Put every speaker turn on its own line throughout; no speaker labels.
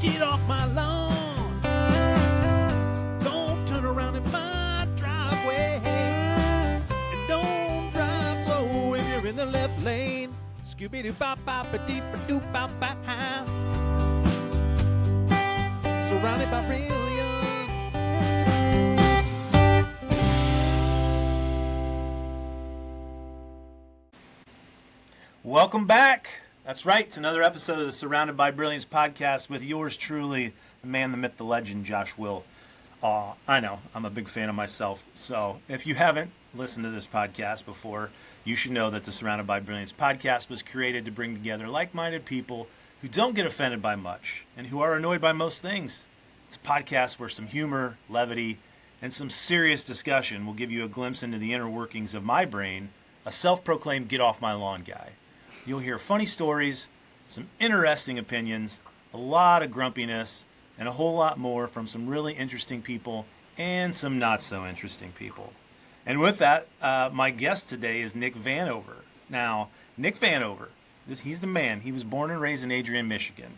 Get off my lawn. Don't turn around in my driveway. And don't drive slow if you're in the left lane. Scooby-Doo-bop-bop-a-deep-a-doop-bop-bop. Surrounded by brilliance.
Welcome back. That's right, to another episode of the Surrounded by Brilliance podcast with yours truly, the man, the myth, the legend, Josh Will. I know, I'm a big fan of myself. So if you haven't listened to this podcast before, you should know that the Surrounded by Brilliance podcast was created to bring together like-minded people who don't get offended by much and who are annoyed by most things. It's a podcast where some humor, levity, and some serious discussion will give you a glimpse into the inner workings of my brain, a self-proclaimed get-off-my-lawn guy. You'll hear funny stories, some interesting opinions, a lot of grumpiness, and a whole lot more from some really interesting people and some not so interesting people. And with that, my guest today is Nick Vanover. Now, Nick Vanover, he's the man. He was born and raised in Adrian, Michigan.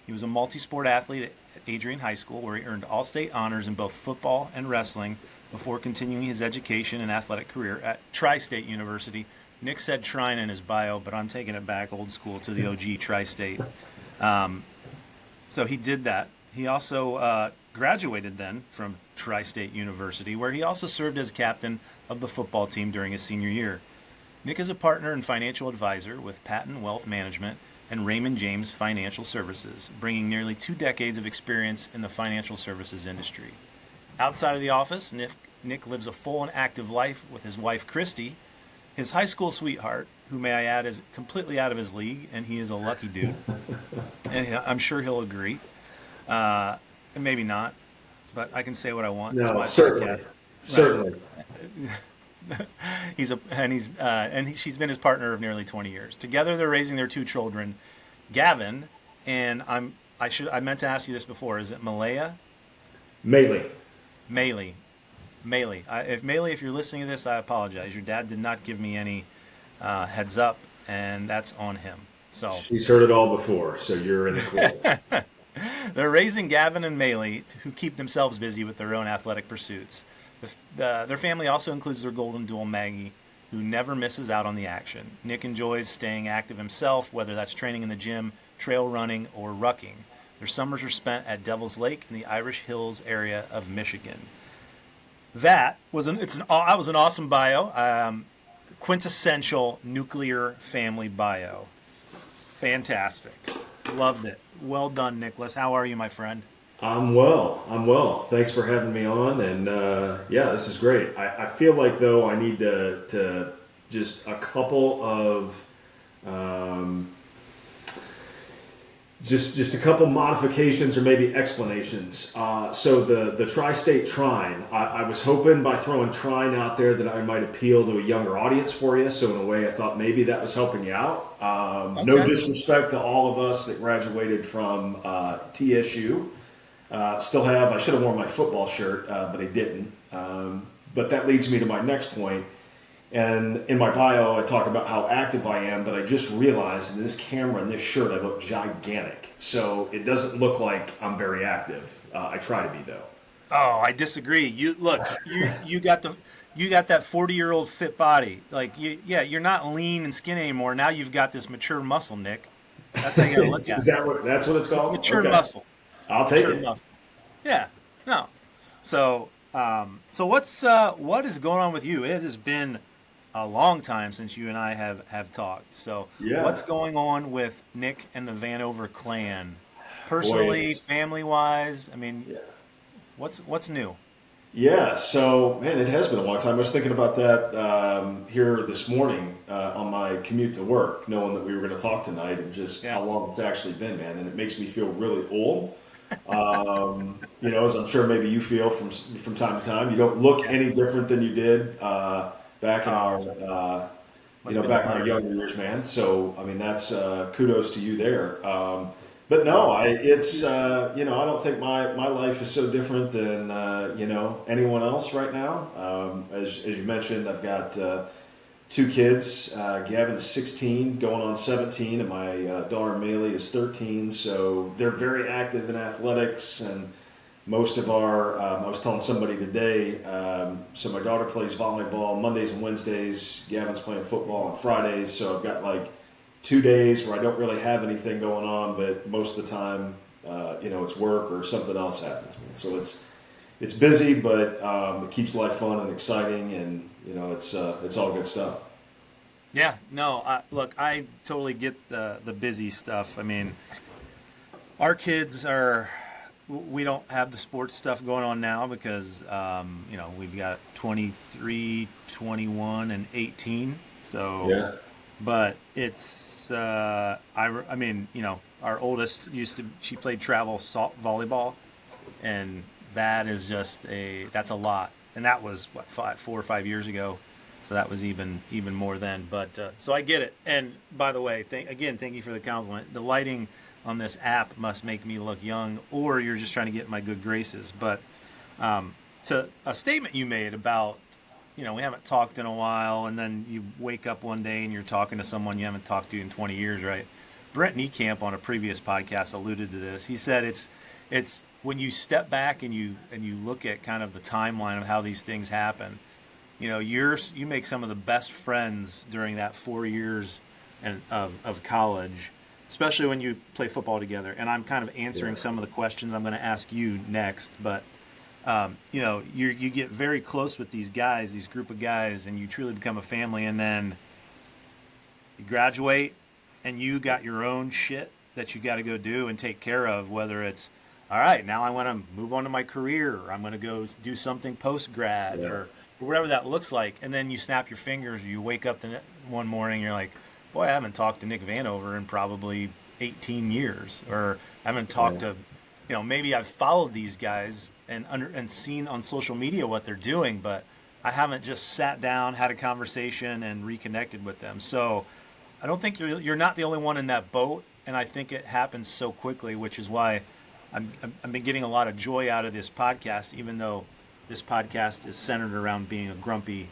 He was a multi-sport athlete at Adrian High School, where he earned all-state honors in both football and wrestling before continuing his education and athletic career at Tri-State University. Nick said Trine in his bio, but I'm taking it back old school to the OG Tri-State. So he did that. He also graduated then from Tri-State University, where he also served as captain of the football team during his senior year. Nick is a partner and financial advisor with Patton Wealth Management and Raymond James Financial Services, bringing nearly 2 decades of experience in the financial services industry. Outside of the office, Nick lives a full and active life with his wife, Christy, his high school sweetheart, who, may I add, is completely out of his league, and he is a lucky dude. And I'm sure he'll agree. And maybe not, but I can say what I want.
No, certainly. Certainly.
She's been his partner of nearly 20 years. Together, they're raising their 2 children, Gavin, and I meant to ask you this before. Is it Malaya?
Maylee.
If you're listening to this, I apologize. Your dad did not give me any heads up, and that's on him. So
he's heard it all before, so you're in the clear.
They're raising Gavin and Maylee, who keep themselves busy with their own athletic pursuits. Their family also includes their golden dual, Maggie, who never misses out on the action. Nick enjoys staying active himself, whether that's training in the gym, trail running, or rucking. Their summers are spent at Devil's Lake in the Irish Hills area of Michigan. That was an awesome bio, quintessential nuclear family bio. Fantastic, loved it. Well done, Nicholas. How are you, my friend?
I'm well. Thanks for having me on, and this is great. I feel like though I need to just a couple of Just a couple modifications or maybe explanations. So the Tri-State Trine, I was hoping by throwing Trine out there that I might appeal to a younger audience for you. So in a way, I thought maybe that was helping you out. Okay. No disrespect to all of us that graduated from TSU. I should have worn my football shirt, but I didn't. But that leads me to my next point. And in my bio, I talk about how active I am, but I just realized in this camera and this shirt, I look gigantic. So it doesn't look like I'm very active. I try to be, though.
Oh, I disagree. You got that 40-year-old fit body. You're not lean and skinny anymore. Now you've got this mature muscle, Nick. That's how you gotta look at it.
That's what it's called?
Mature muscle.
I'll take it.
Muscle. Yeah. No. So what is going on with you? It has been a long time since you and I have talked. So What's going on with Nick and the Vanover clan? Personally, family-wise, what's new?
Yeah, so, man, it has been a long time. I was thinking about that here this morning on my commute to work, knowing that we were going to talk tonight and just how long it's actually been, man. And it makes me feel really old. As I'm sure maybe you feel from time to time. You don't look any different than you did back in our younger years, man. So, that's kudos to you there. But no, I don't think my life is so different than anyone else right now. As you mentioned, I've got 2 kids. Gavin is 16, going on 17, and my daughter Maylee is 13. So they're very active in athletics, and most of our, I was telling somebody today, so my daughter plays volleyball Mondays and Wednesdays. Gavin's playing football on Fridays. So I've got like 2 days where I don't really have anything going on, but most of the time, it's work or something else happens. So it's busy, but it keeps life fun and exciting, and it's all good stuff.
Yeah, no, look, I totally get the busy stuff. I mean, our kids we don't have the sports stuff going on now because, we've got 23, 21, and 18. So,
yeah.
But it's, our oldest she played travel volleyball, and that is that's a lot. And that was 4 or 5 years ago. So that was even more then. But so I get it. And by the way, thank you for the compliment. The lighting on this app must make me look young, or you're just trying to get in my good graces. But to a statement you made about, we haven't talked in a while, and then you wake up one day and you're talking to someone you haven't talked to in 20 years, right? Brent Niekamp on a previous podcast alluded to this. He said it's when you step back and you look at kind of the timeline of how these things happen. You make some of the best friends during that 4 years of college, especially when you play football together. And I'm kind of answering some of the questions I'm going to ask you next. But, you get very close with these guys, these group of guys, and you truly become a family. And then you graduate and you got your own shit that you got to go do and take care of, whether it's, all right, now I want to move on to my career, or I'm going to go do something post-grad, or whatever that looks like. And then you snap your fingers, or you wake up one morning and you're like, boy, I haven't talked to Nick Vanover in probably 18 years, or I haven't talked to, maybe I've followed these guys and seen on social media what they're doing, but I haven't just sat down, had a conversation, and reconnected with them. So I don't think you're not the only one in that boat, and I think it happens so quickly, which is why I've been getting a lot of joy out of this podcast, even though this podcast is centered around being a grumpy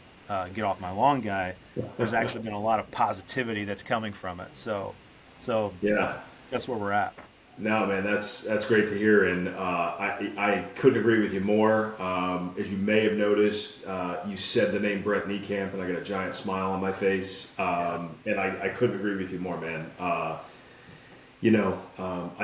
get off my lawn guy. There's actually been a lot of positivity that's coming from it. So yeah, that's where we're at.
No, man, that's great to hear, and I couldn't agree with you more. As you may have noticed, you said the name Brent Niekamp, and I got a giant smile on my face, and I couldn't agree with you more, man. I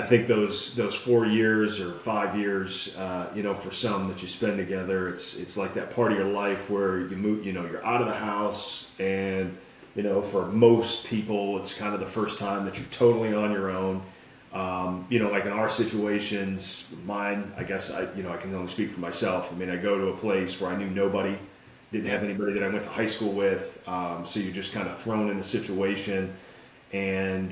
think those 4 years or 5 years, for some that you spend together, it's like that part of your life where you move, you're out of the house, and for most people, it's kind of the first time that you're totally on your own. Like in our situations, mine, I guess I can only speak for myself. I mean, I go to a place where I knew nobody, didn't have anybody that I went to high school with, so you're just kind of thrown in a situation. And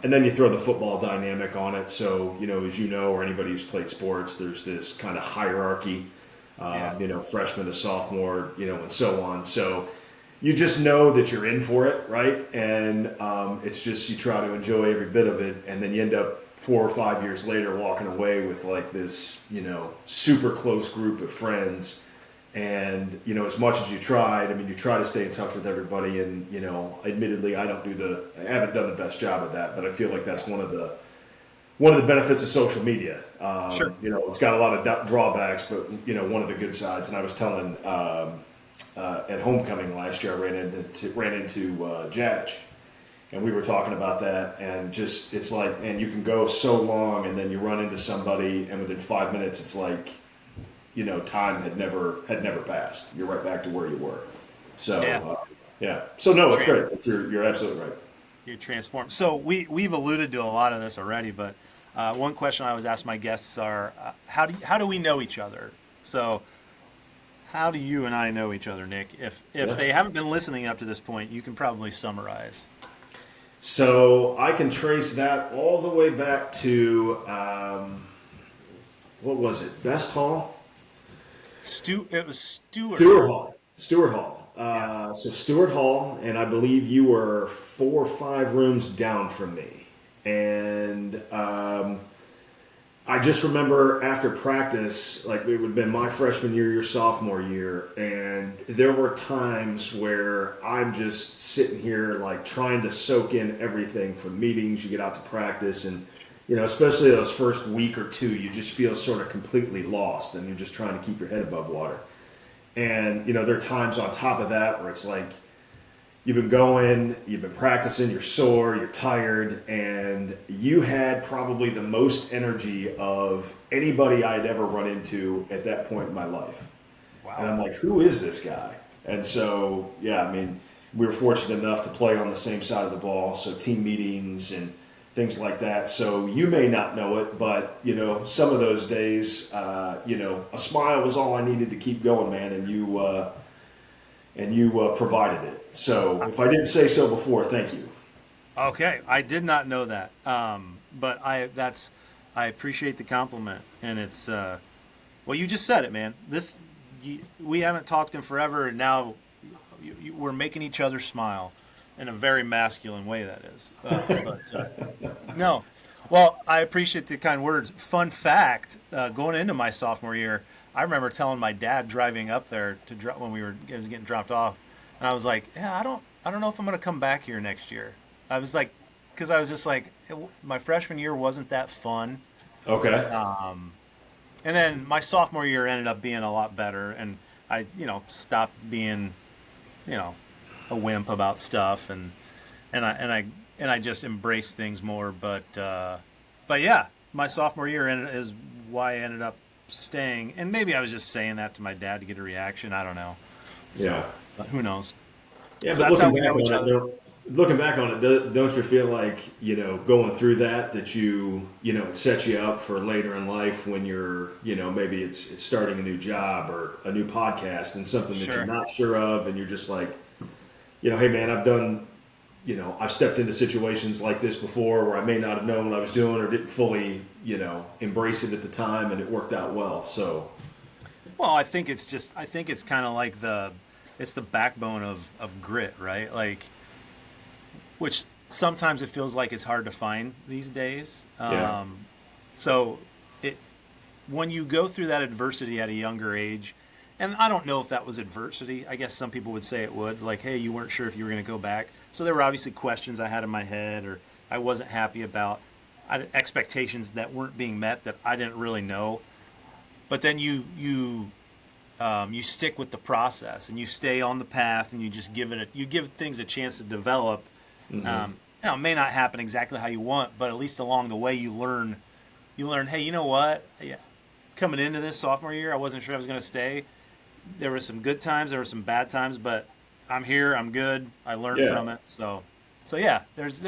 then you throw the football dynamic on it. So, as or anybody who's played sports, there's this kind of hierarchy, freshman to sophomore, and so on. So you just know that you're in for it, right? And it's just you try to enjoy every bit of it. And then you end up 4 or 5 years later walking away with like this, super close group of friends. And, as much as you tried, you try to stay in touch with everybody, and, admittedly, I haven't done the best job of that, but I feel like that's one of the benefits of social media.
Sure.
It's got a lot of drawbacks, but, one of the good sides. And I was telling, at homecoming last year, I ran into Jatch, and we were talking about that, and just, it's like, and you can go so long, and then you run into somebody, and within 5 minutes, it's like, time had never passed. You're right back to where you were. So, So no, it's great. You're absolutely right.
You transform. So we've alluded to a lot of this already, but one question I always ask my guests are, how do we know each other? So how do you and I know each other, Nick? If they haven't been listening up to this point, you can probably summarize.
So I can trace that all the way back to, what was it? Best Hall?
It was Stewart.
Stewart Hall.
Yes.
So Stewart Hall, and I believe you were 4 or 5 rooms down from me. And I I just remember after practice, like it would have been my freshman year, your sophomore year, and there were times where I'm just sitting here like trying to soak in everything from meetings, you get out to practice, and especially those first week or two, you just feel sort of completely lost, and you're just trying to keep your head above water. And there are times on top of that where it's like you've been going, you've been practicing, you're sore, you're tired, and you had probably the most energy of anybody I'd ever run into at that point in my life.
Wow.
And I'm like, who is this guy? And so, yeah, I mean, we were fortunate enough to play on the same side of the ball, so team meetings and things like that. So you may not know it, but, some of those days, a smile was all I needed to keep going, man, and you provided it. So if I didn't say so before, thank you.
Okay, I did not know that, but I appreciate the compliment, and it's well, you just said it, man. We haven't talked in forever, and now we're making each other smile in a very masculine way. That is, no. Well, I appreciate the kind words. Fun fact: going into my sophomore year, I remember telling my dad driving up there when we were getting dropped off, and I was like, "Yeah, I don't know if I'm going to come back here next year." I was like, because I was just like, my freshman year wasn't that fun.
Okay.
And then my sophomore year ended up being a lot better, and I, stopped being, a wimp about stuff, and I just embraced things more. But yeah, my sophomore year is why I ended up staying, and maybe I was just saying that to my dad to get a reaction. I don't know. So,
Yeah.
but who knows?
Yeah,
So
but
that's how we know each other.
looking back on it, don't you feel like, going through that it sets you up for later in life when you're, maybe it's starting a new job or a new podcast and something that you're not sure of, and you're just like, hey man, I've stepped into situations like this before where I may not have known what I was doing or didn't fully, embrace it at the time, and it worked out well. So,
well, I think it's kind of like it's the backbone of grit, right? Like, which sometimes it feels like it's hard to find these days.
Yeah.
So when you go through that adversity at a younger age, and I don't know if that was adversity. I guess some people would say it would. Like, hey, you weren't sure if you were going to go back. So there were obviously questions I had in my head, or I wasn't happy about. I had expectations that weren't being met that I didn't really know. But then you stick with the process, and you stay on the path, and you just you give things a chance to develop.
Mm-hmm.
It may not happen exactly how you want, but at least along the way you learn, hey, you know what? Yeah, coming into this sophomore year, I wasn't sure I was going to stay. There were some good times, there were some bad times, but I'm here, I'm good. I learned from it. So yeah, there's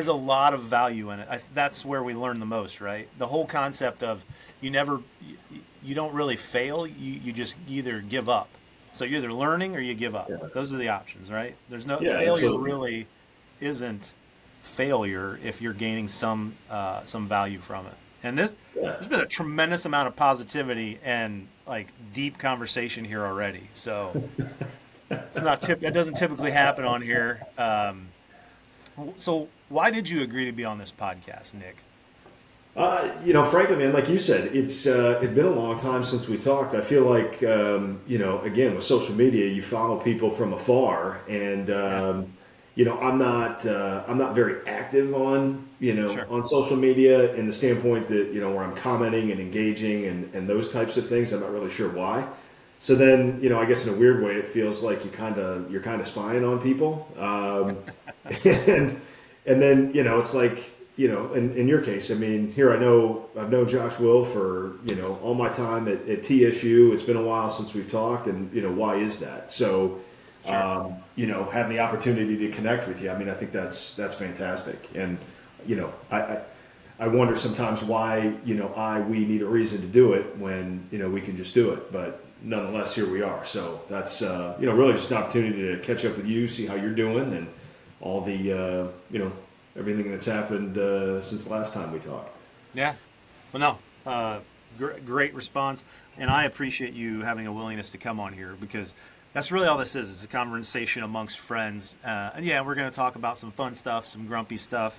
a lot of value in it. That's where we learn the most, right? The whole concept of you don't really fail. You just either give up. So you're either learning or you give up.
Yeah.
Those are the options, right? There's no
Yeah,
failure
absolutely.
really isn't failure if you're gaining some value from it. And there's been a tremendous amount of positivity and like deep conversation here already. So that doesn't typically happen on here. So why did you agree to be on this podcast, Nick?
Frankly, man, like you said, it's been a long time since we talked. I feel like, again, with social media, you follow people from afar, and I'm not very active on on social media in the standpoint that where I'm commenting and engaging and those types of things. I'm not really sure why. So then, I guess in a weird way, it feels like you're kind of spying on people, and then it's like. In your case, I mean, here I've known Josh Will for, all my time at TSU. It's been a while since we've talked, and, why is that? So, having the opportunity to connect with you, I mean, I think that's fantastic. And, I wonder sometimes why, we need a reason to do it when, we can just do it. But nonetheless, here we are. So that's, really just an opportunity to catch up with you, see how you're doing, and all the, everything that's happened since the last time we talked.
Yeah. Well, no. Great response. And I appreciate you having a willingness to come on here, because that's really all this is. It's a conversation amongst friends. And yeah, we're going to talk about some fun stuff, some grumpy stuff.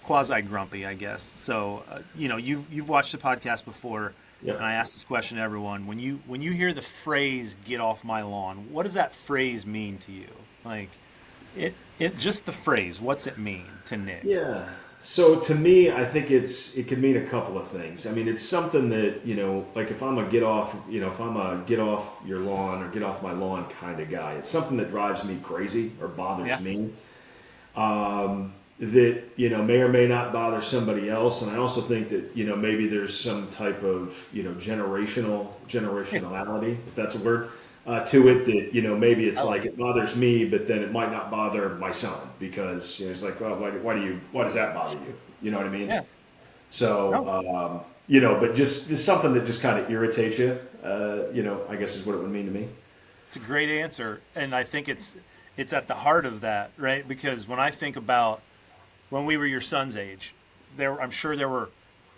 quasi grumpy, I guess. So, you've watched the podcast before,
Yep.
and I asked this question to everyone. When you hear the phrase "get off my lawn," what does that phrase mean to you? Like, it just the phrase. What's it mean to Nick?
Yeah. So to me, I think it could mean a couple of things. I mean, it's something that, like if I'm a get off, if I'm a get off your lawn or get off my lawn kind of guy, it's something that drives me crazy or bothers me. That, may or may not bother somebody else. And I also think that, maybe there's some type of, generationality, if that's a word, to it that, maybe it's like it bothers me, but then it might not bother my son because, it's like, well, why does that bother you? You know what I mean?
Yeah.
So, but just something that just kind of irritates you, I guess is what it would mean to me.
It's a great answer, and I think it's at the heart of that, right? Because when I think about when we were your son's age, I'm sure there were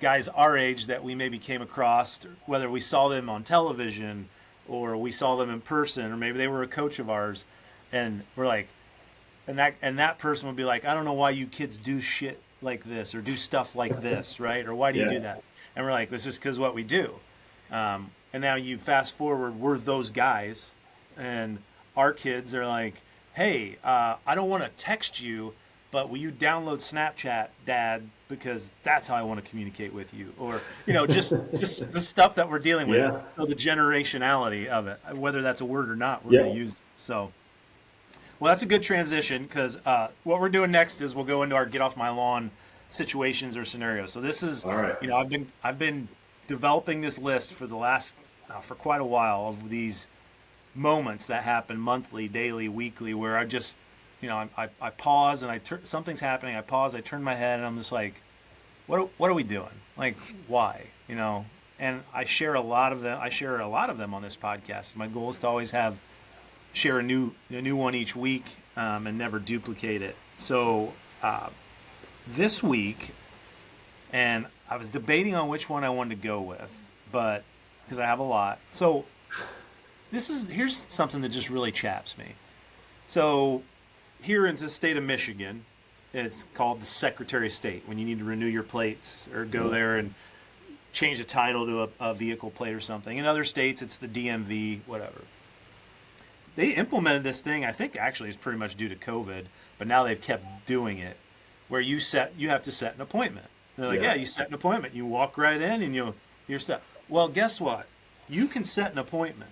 guys our age that we maybe came across, whether we saw them on television or we saw them in person, or maybe they were a coach of ours, and we're like, and that person would be like, I don't know why you kids do shit like this or do stuff like this, right? Or why do you do that? And we're like, it's just because what we do. And now you fast forward, we're those guys, and our kids are like, hey, I don't want to text you, but will you download Snapchat, Dad, because that's how I want to communicate with you. Or, just the stuff that we're dealing with.
Yeah.
So the generationality of it, whether that's a word or not, we're going to use it. So, well, that's a good transition because what we're doing next is we'll go into our get off my lawn situations or scenarios. So this is,
all right.
I've been developing this list for the last, for quite a while of these moments that happen monthly, daily, weekly, where I just, I pause and something's happening. I pause, I turn my head, and I'm just like, what are we doing? Like, why? And I share a lot of them. I share a lot of them on this podcast. My goal is to always share a new one each week and never duplicate it. So this week, and I was debating on which one I wanted to go with, but because I have a lot. So here's something that just really chaps me. So here in the state of Michigan, it's called the Secretary of State when you need to renew your plates or go there and change the title to a vehicle plate or something. In other states, it's the DMV, whatever. They implemented this thing, I think actually it's pretty much due to COVID, but now they've kept doing it, where you have to set an appointment. They're like, yeah, you set an appointment. You walk right in and you're set. Well, guess what? You can set an appointment,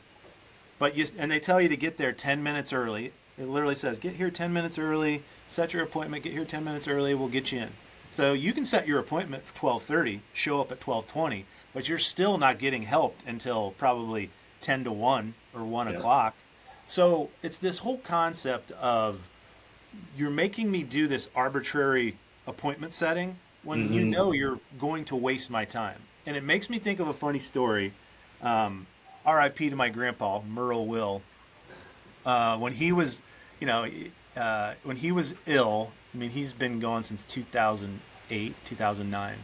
and they tell you to get there 10 minutes early. It literally says, get here 10 minutes early, set your appointment, get here 10 minutes early, we'll get you in. So you can set your appointment for 12:30, show up at 12:20, but you're still not getting helped until probably 10 to 1 or 1 o'clock. So it's this whole concept of you're making me do this arbitrary appointment setting when you're going to waste my time. And it makes me think of a funny story. R.I.P. to my grandpa, Merle Will. When he was, when he was ill, I mean, he's been gone since 2008, 2009.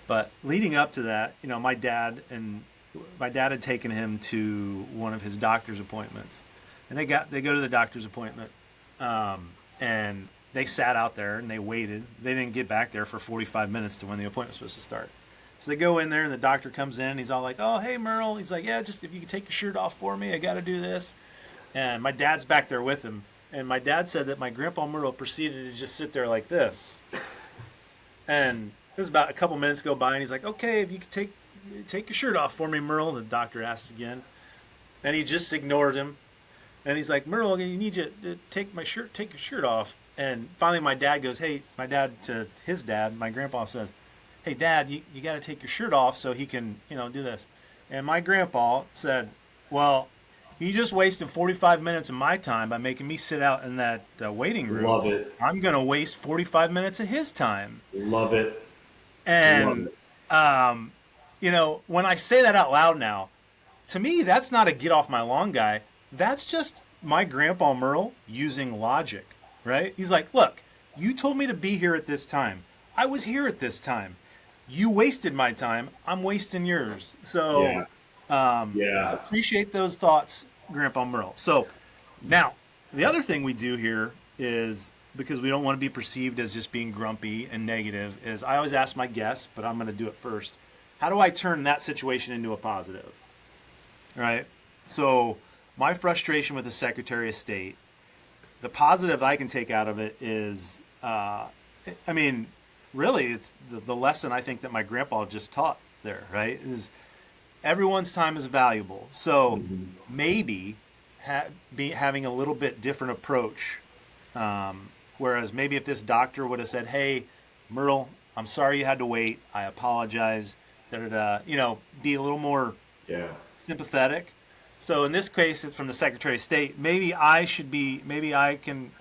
But leading up to that, my dad had taken him to one of his doctor's appointments. And they go to the doctor's appointment, and they sat out there and they waited. They didn't get back there for 45 minutes to when the appointment was supposed to start. So they go in there and the doctor comes in. And he's all like, "Oh, hey, Merle." He's like, "Yeah, just if you could take your shirt off for me, I got to do this." And my dad's back there with him. And my dad said that my grandpa Merle proceeded to just sit there like this. And it was about a couple minutes go by, and he's like, "Okay, if you could take your shirt off for me, Merle." And the doctor asks again, and he just ignored him. And he's like, "Merle, you need you to take your shirt off." And finally my dad goes, my dad to his dad, my grandpa says, "Hey, Dad, you got to take your shirt off so he can, do this." And my grandpa said, "Well, you just wasted 45 minutes of my time by making me sit out in that waiting room.
Love it.
I'm going to waste 45 minutes of his time."
Love it.
And, when I say that out loud now, to me, that's not a get off my lawn guy. That's just my grandpa Merle using logic, right? He's like, "Look, you told me to be here at this time. I was here at this time. You wasted my time. I'm wasting yours." So, appreciate those thoughts, Grandpa Merle. So, now, the other thing we do here is because we don't want to be perceived as just being grumpy and negative, is I always ask my guests, but I'm going to do it first. How do I turn that situation into a positive? Right? So my frustration with the Secretary of State, the positive I can take out of it is, really, it's the lesson I think that my grandpa just taught there, right? Is everyone's time is valuable. So maybe having a little bit different approach. Whereas maybe if this doctor would have said, "Hey, Myrtle, I'm sorry you had to wait. I apologize." Be a little more sympathetic. So in this case, it's from the Secretary of State. Maybe I can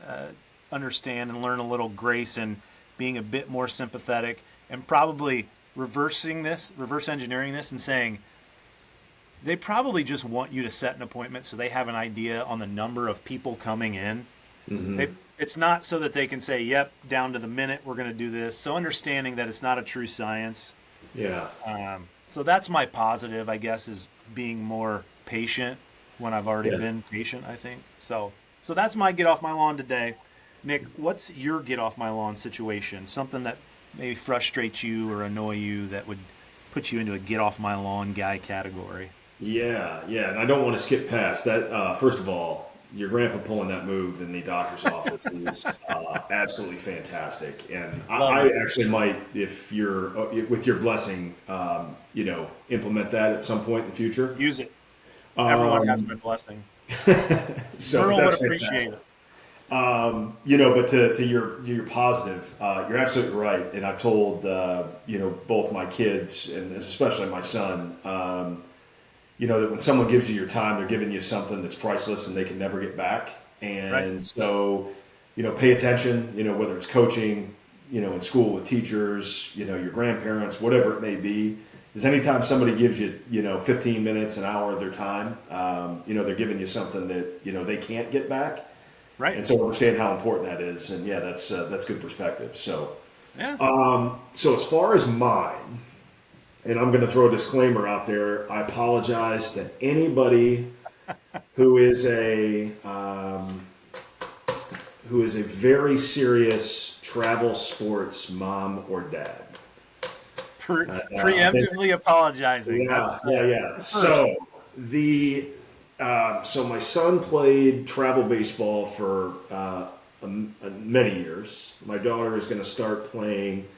understand and learn a little grace in being a bit more sympathetic, and probably reverse engineering this and saying, they probably just want you to set an appointment so they have an idea on the number of people coming in. It's not so that they can say, yep, down to the minute we're going to do this. So understanding that it's not a true science.
Yeah.
So that's my positive, I guess, is being more patient when I've already been patient, I think. So that's my get off my lawn today. Nick, what's your get off my lawn situation? Something that maybe frustrates you or annoy you that would put you into a get off my lawn guy category?
Yeah, and I don't want to skip past that. First of all, your grandpa pulling that move in the doctor's office is absolutely fantastic, and I actually might, if you're with your blessing, implement that at some point in the future.
Use it. Everyone has my blessing.
So
Earl
that's
would appreciate
fantastic.
it.
But to your positive, you're absolutely right, and I've told both my kids and especially my son. That when someone gives you your time, they're giving you something that's priceless and they can never get back. And so, pay attention, whether it's coaching, in school with teachers, your grandparents, whatever it may be, is anytime somebody gives you, 15 minutes, an hour of their time, they're giving you something that, they can't get back.
Right.
And so understand how important that is. And that's good perspective. So, so as far as mine, and I'm going to throw a disclaimer out there. I apologize to anybody who is a very serious travel sports mom or dad.
Preemptively apologizing.
Yeah. So so my son played travel baseball for many years. My daughter is going to start playing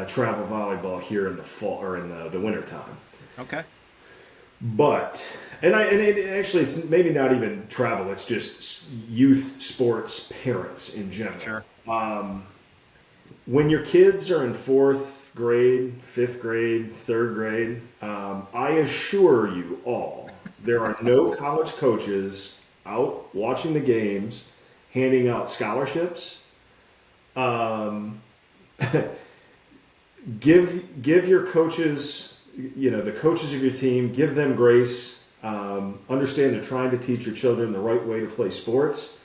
travel volleyball here in the fall or in the winter time.
Okay.
But it's maybe not even travel. It's just youth sports parents in general.
Sure.
When your kids are in 4th grade, 5th grade, 3rd grade, I assure you all, there are no college coaches out watching the games, handing out scholarships. Give your coaches, the coaches of your team, give them grace. Understand they're trying to teach your children the right way to play sports,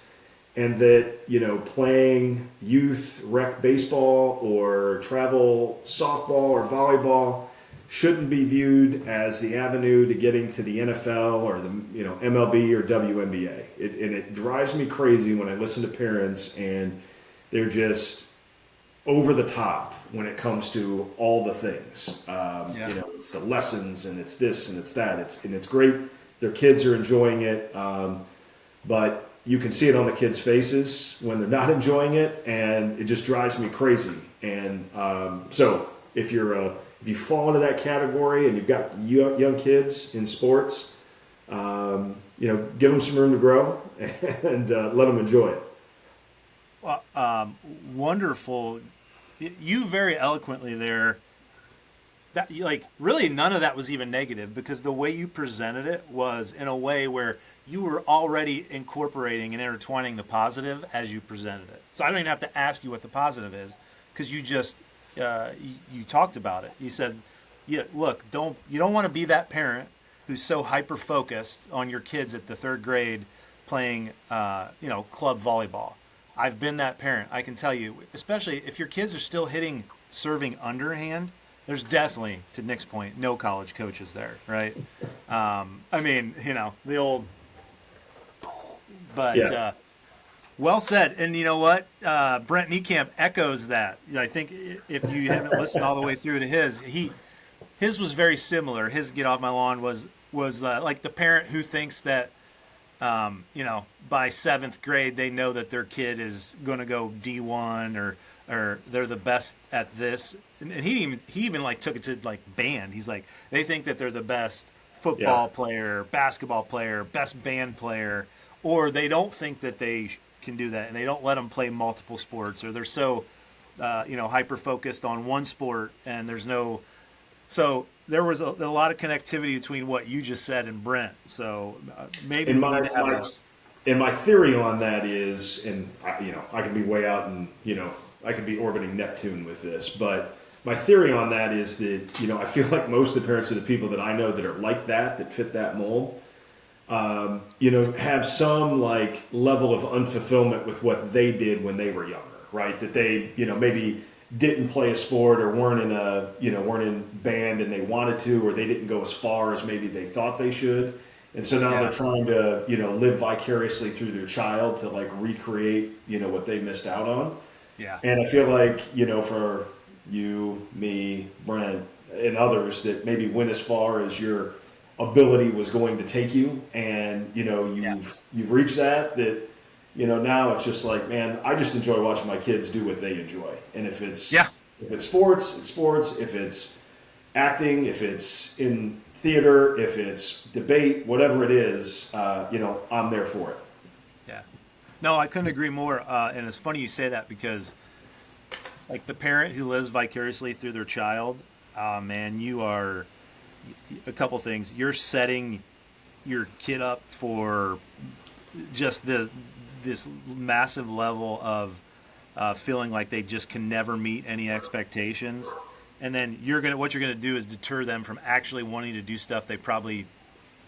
and that, playing youth rec baseball or travel softball or volleyball shouldn't be viewed as the avenue to getting to the NFL or the MLB or WNBA. It drives me crazy when I listen to parents and they're just over the top when it comes to all the things. It's the lessons and it's this and it's that. It's great. Their kids are enjoying it, but you can see it on the kids' faces when they're not enjoying it, and it just drives me crazy. And so if you fall into that category and you've got young kids in sports, give them some room to grow and let them enjoy it.
Well, wonderful. You very eloquently there. That really none of that was even negative, because the way you presented it was in a way where you were already incorporating and intertwining the positive as you presented it. So I don't even have to ask you what the positive is, because you just you talked about it. You said, look, you don't want to be that parent who's so hyper focused on your kids at the 3rd grade playing club volleyball. I've been that parent. I can tell you, especially if your kids are still serving underhand, there's definitely, to Nick's point, no college coaches there, right? The old, but Well said. And you know what? Brent Niekamp echoes that. I think if you haven't listened all the way through to his was very similar. His "Get Off My Lawn" was like the parent who thinks that by seventh grade they know that their kid is going to go D1 or they're the best at this. And he even like took it to like band. He's like, they think that they're the best football player, basketball player, best band player, or they don't think that they can do that, and they don't let them play multiple sports, or they're so hyper focused on one sport, and there's no. So there was a lot of connectivity between what you just said and Brent. So maybe
And
we need to have
my theory on that is, and I could be way out, and I could be orbiting Neptune with this, but my theory on that is that I feel like most of the parents of the people that I know that are like that fit that mold, have some like level of unfulfillment with what they did when they were younger, right? That they maybe didn't play a sport or weren't in band and they wanted to, or they didn't go as far as maybe they thought they should. And so now they're trying to, live vicariously through their child to like recreate, what they missed out on.
Yeah.
And I feel like, for you, me, Brent, and others that maybe went as far as your ability was going to take you, and you've reached that now it's just like, man, I just enjoy watching my kids do what they enjoy. And if it's sports, it's sports. If it's acting, if it's in theater, if it's debate, whatever it is, I'm there for it.
Yeah. No, I couldn't agree more. And it's funny you say that, because like the parent who lives vicariously through their child, man, you are a couple things. You're setting your kid up for just this massive level of feeling like they just can never meet any expectations. And then what you're gonna do is deter them from actually wanting to do stuff they probably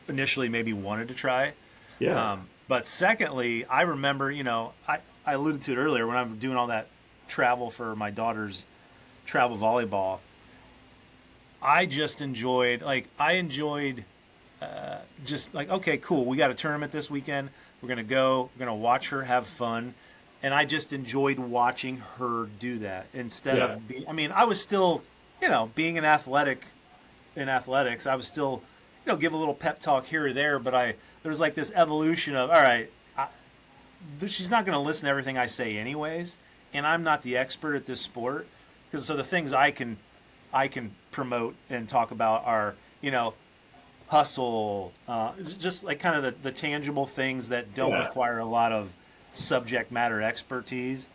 initially maybe wanted to try.
Yeah.
But secondly, I remember, I alluded to it earlier when I'm doing all that travel for my daughter's travel volleyball. I just enjoyed, just like, okay, cool, we got a tournament this weekend. We're going to go, we're going to watch her have fun. And I just enjoyed watching her do that instead of I was still, being in athletics, I was still, give a little pep talk here or there, but there was like this evolution of, all right, she's not going to listen to everything I say anyways, and I'm not the expert at this sport, because so the things I can promote and talk about are, hustle, just like kind of the tangible things that don't require a lot of subject matter expertise.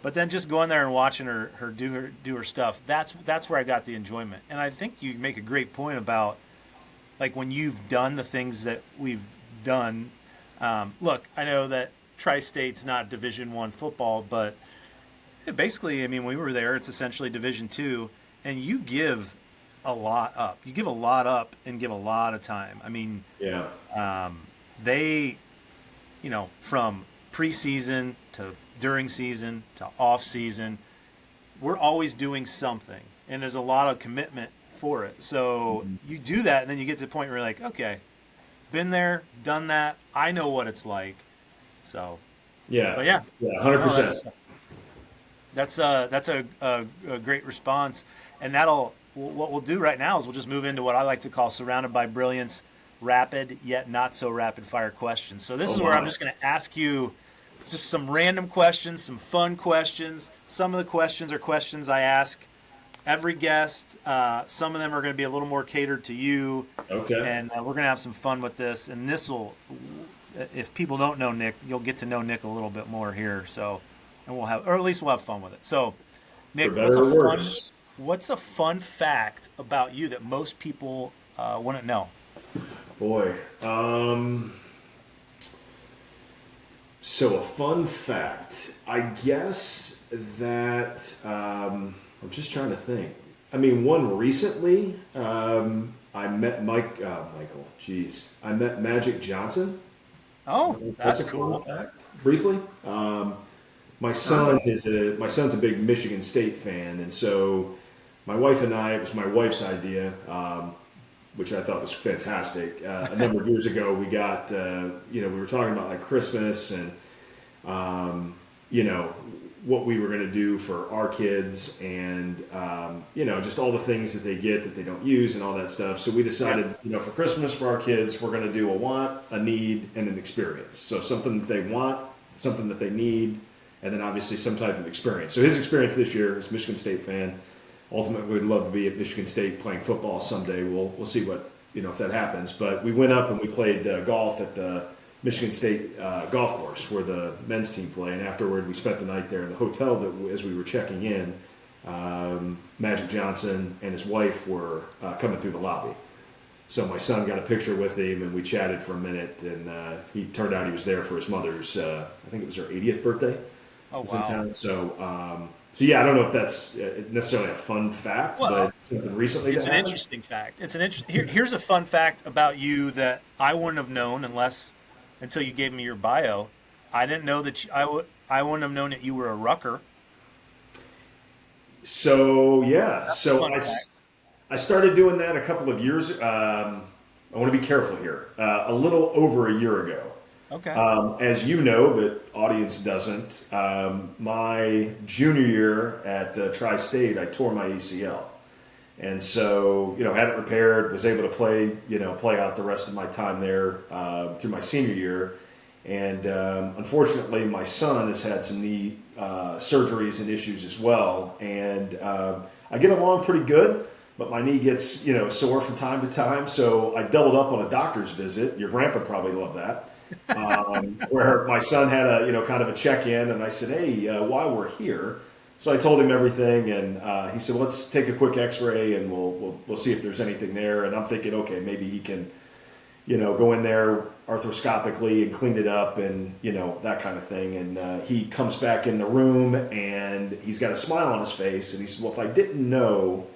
But then just going there and watching her do her stuff, that's where I got the enjoyment. And I think you make a great point about like when you've done the things that we've done. Look, I know that Tri-State's not Division I football, but basically, when we were there, it's essentially Division II, and you give a lot up. You give a lot up and give a lot of time. They, from preseason to during season to off season, we're always doing something, and there's a lot of commitment for it. So you do that, and then you get to the point where you're like, okay, been there, done that. I know what it's like. So, but
100%.
That's a great response, and what we'll do right now is we'll just move into what I like to call surrounded by brilliance, rapid yet not so rapid fire questions. So this is where I'm just going to ask you just some random questions, some fun questions. Some of the questions are questions I ask every guest. Some of them are going to be a little more catered to you.
Okay.
And we're going to have some fun with this. And this will, if people don't know Nick, you'll get to know Nick a little bit more here. So, and we'll have fun with it. So, Nick, what's a fun fact about you that most people wouldn't know?
Boy. So a fun fact, I guess that, I'm just trying to think. One recently, I met Michael, I met Magic Johnson.
Oh, that's
a
cool.
Fun fact, briefly. My son's a big Michigan State fan, and so my wife and I, it was my wife's idea, which I thought was fantastic. A number of years ago, we got, we were talking about like Christmas, and you know, what we were going to do for our kids and, you know, just all the things that they get that they don't use and all that stuff. So we decided, you know, for Christmas for our kids, we're going to do a want, a need, and an experience. So something that they want, something that they need, and then obviously some type of experience. So his experience this year is Michigan State fan. Ultimately, we'd love to be at Michigan State playing football someday. We'll see what, you know, if that happens. But we went up and we played golf at the Michigan State golf course where the men's team play, and afterward we spent the night there in the hotel. That as we were checking in, Magic Johnson and his wife were coming through the lobby. So my son got a picture with him, and we chatted for a minute. And he turned out he was there for his mother's, I think it was her 80th birthday.
Oh,
was
wow.
in town. So yeah, I don't know if that's necessarily a fun fact, but something recently.
It's an interesting fact. Here's a fun fact about you that I wouldn't have known until you gave me your bio. I didn't know that I wouldn't have known that you were a rucker.
So yeah, I started doing that a couple of years. I want to be careful here. A little over a year ago.
Okay.
As you know, but audience doesn't. My junior year at Tri-State, I tore my ACL, and so had it repaired. Was able to play out the rest of my time there through my senior year, and unfortunately, my son has had some knee surgeries and issues as well. And I get along pretty good, but my knee gets sore from time to time. So I doubled up on a doctor's visit. Your grandpa probably loved that. Where my son had a kind of a check-in, and I said, hey, while we're here, so I told him everything, and he said, well, let's take a quick X-ray and we'll see if there's anything there. And I'm thinking, okay, maybe he can go in there arthroscopically and clean it up and that kind of thing. And he comes back in the room and he's got a smile on his face, and he said, well, if I didn't know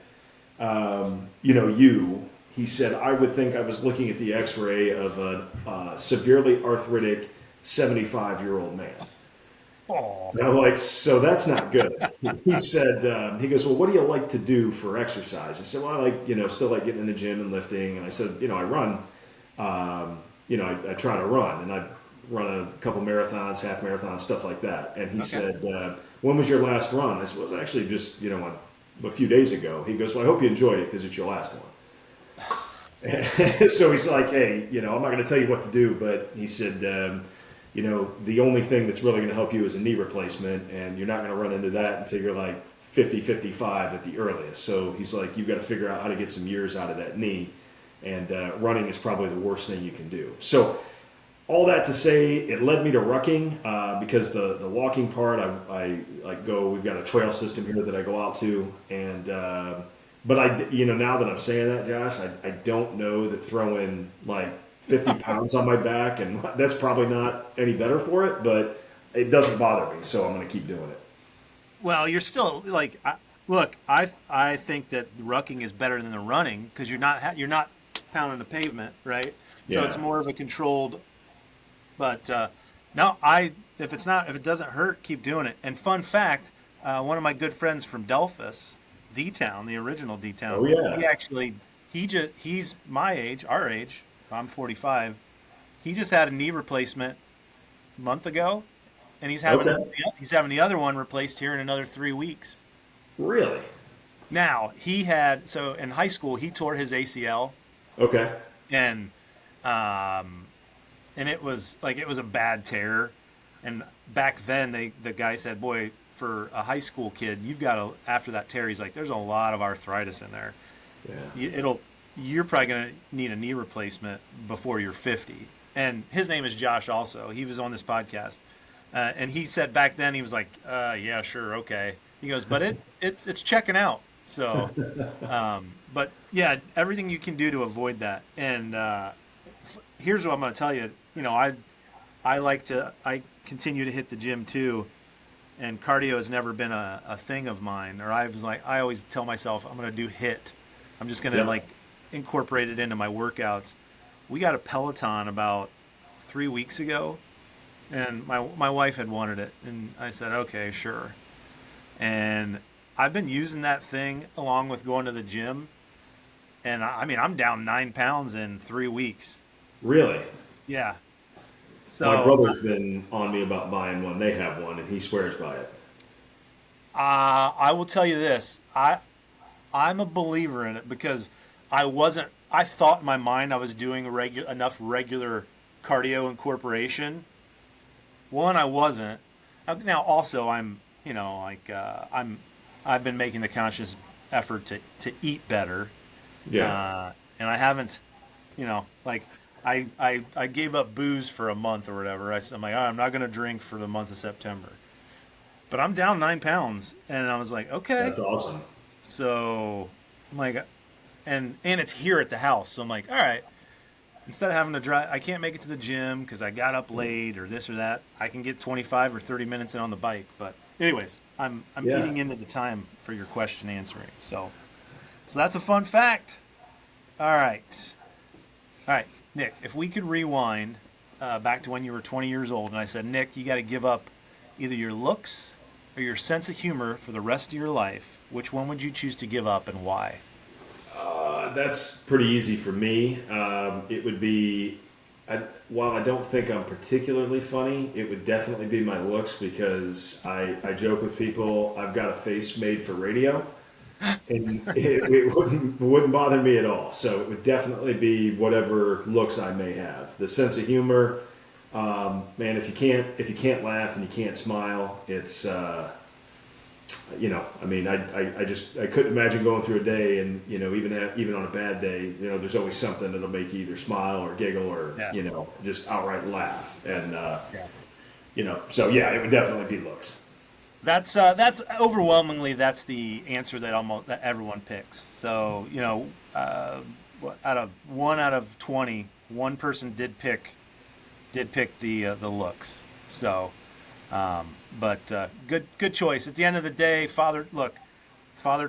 you, he said, I would think I was looking at the X-ray of a severely arthritic 75-year-old man.
Oh.
And I'm like, so that's not good. He said, he goes, well, what do you like to do for exercise? I said, well, I like, still like getting in the gym and lifting. And I said, I run, I try to run, and I run a couple marathons, half marathons, stuff like that. And he said, when was your last run? I said, well, it was actually just, a few days ago. He goes, well, I hope you enjoyed it because it's your last one. So he's like, hey, I'm not going to tell you what to do, but he said, the only thing that's really going to help you is a knee replacement, and you're not going to run into that until you're like 50, 55 at the earliest. So he's like, you've got to figure out how to get some years out of that knee, and running is probably the worst thing you can do. So all that to say, it led me to rucking because the walking part, I go, we've got a trail system here that I go out to, and but now that I'm saying that, Josh, I don't know that throwing like 50 pounds on my back, and that's probably not any better for it, but it doesn't bother me, so I'm going to keep doing it.
Well, you're still like, I think that the rucking is better than the running because you're not pounding the pavement, right? So it's more of a controlled. But no, if it doesn't hurt, keep doing it. And fun fact, one of my good friends from Delphus, D-Town, the original D-Town.
Oh, yeah.
He's my age, our age. I'm 45. He just had a knee replacement a month ago, and he's having the other one replaced here in another 3 weeks.
Really?
Now so in high school he tore his ACL.
Okay.
And it was a bad tear. And back then the guy said, boy, for a high school kid, you've got to, after that tear, he's like, there's a lot of arthritis in there. Yeah. You're probably going to need a knee replacement before you're 50. And his name is Josh also. He was on this podcast. And he said back then, he was like, yeah, sure, okay. He goes, but it's checking out. So, but yeah, everything you can do to avoid that. And here's what I'm going to tell you. I continue to hit the gym too. And cardio has never been a thing of mine. Or I always tell myself I'm going to do HIIT. I'm just going to incorporate it into my workouts. We got a Peloton about 3 weeks ago, and my wife had wanted it, and I said, okay, sure. And I've been using that thing along with going to the gym, and I'm down 9 pounds in 3 weeks.
Really?
Yeah. So
My brother's been on me about buying one. They have one, and he swears by it.
I will tell you this. I'm a believer in it because I thought in my mind I was doing enough regular cardio incorporation. One, I wasn't. Now, also, I've been making the conscious effort to eat better.
Yeah.
And I haven't, like, I gave up booze for a month or whatever. I'm like, I'm not going to drink for the month of September. But I'm down 9 pounds. And I was like, okay.
That's awesome.
So I'm like, and it's here at the house. So I'm like, all right, instead of having to drive, I can't make it to the gym because I got up late or this or that. I can get 25 or 30 minutes in on the bike. But anyways, I'm eating into the time for your question answering. So that's a fun fact. All right, Nick. If we could rewind back to when you were 20 years old, and I said, Nick, you got to give up either your looks or your sense of humor for the rest of your life, which one would you choose to give up and why?
That's pretty easy for me. It would be, while I don't think I'm particularly funny, it would definitely be my looks because I joke with people, I've got a face made for radio, and it wouldn't bother me at all. So it would definitely be whatever looks I may have. The sense of humor, man, if you can't laugh and you can't smile, it's I mean, I couldn't imagine going through a day and even on a bad day, there's always something that'll make you either smile or giggle or just outright laugh, and so yeah, it would definitely be looks.
That's overwhelmingly that's the answer that everyone picks. So out of 20, one person did pick the looks. So, but good choice. At the end of the day, Father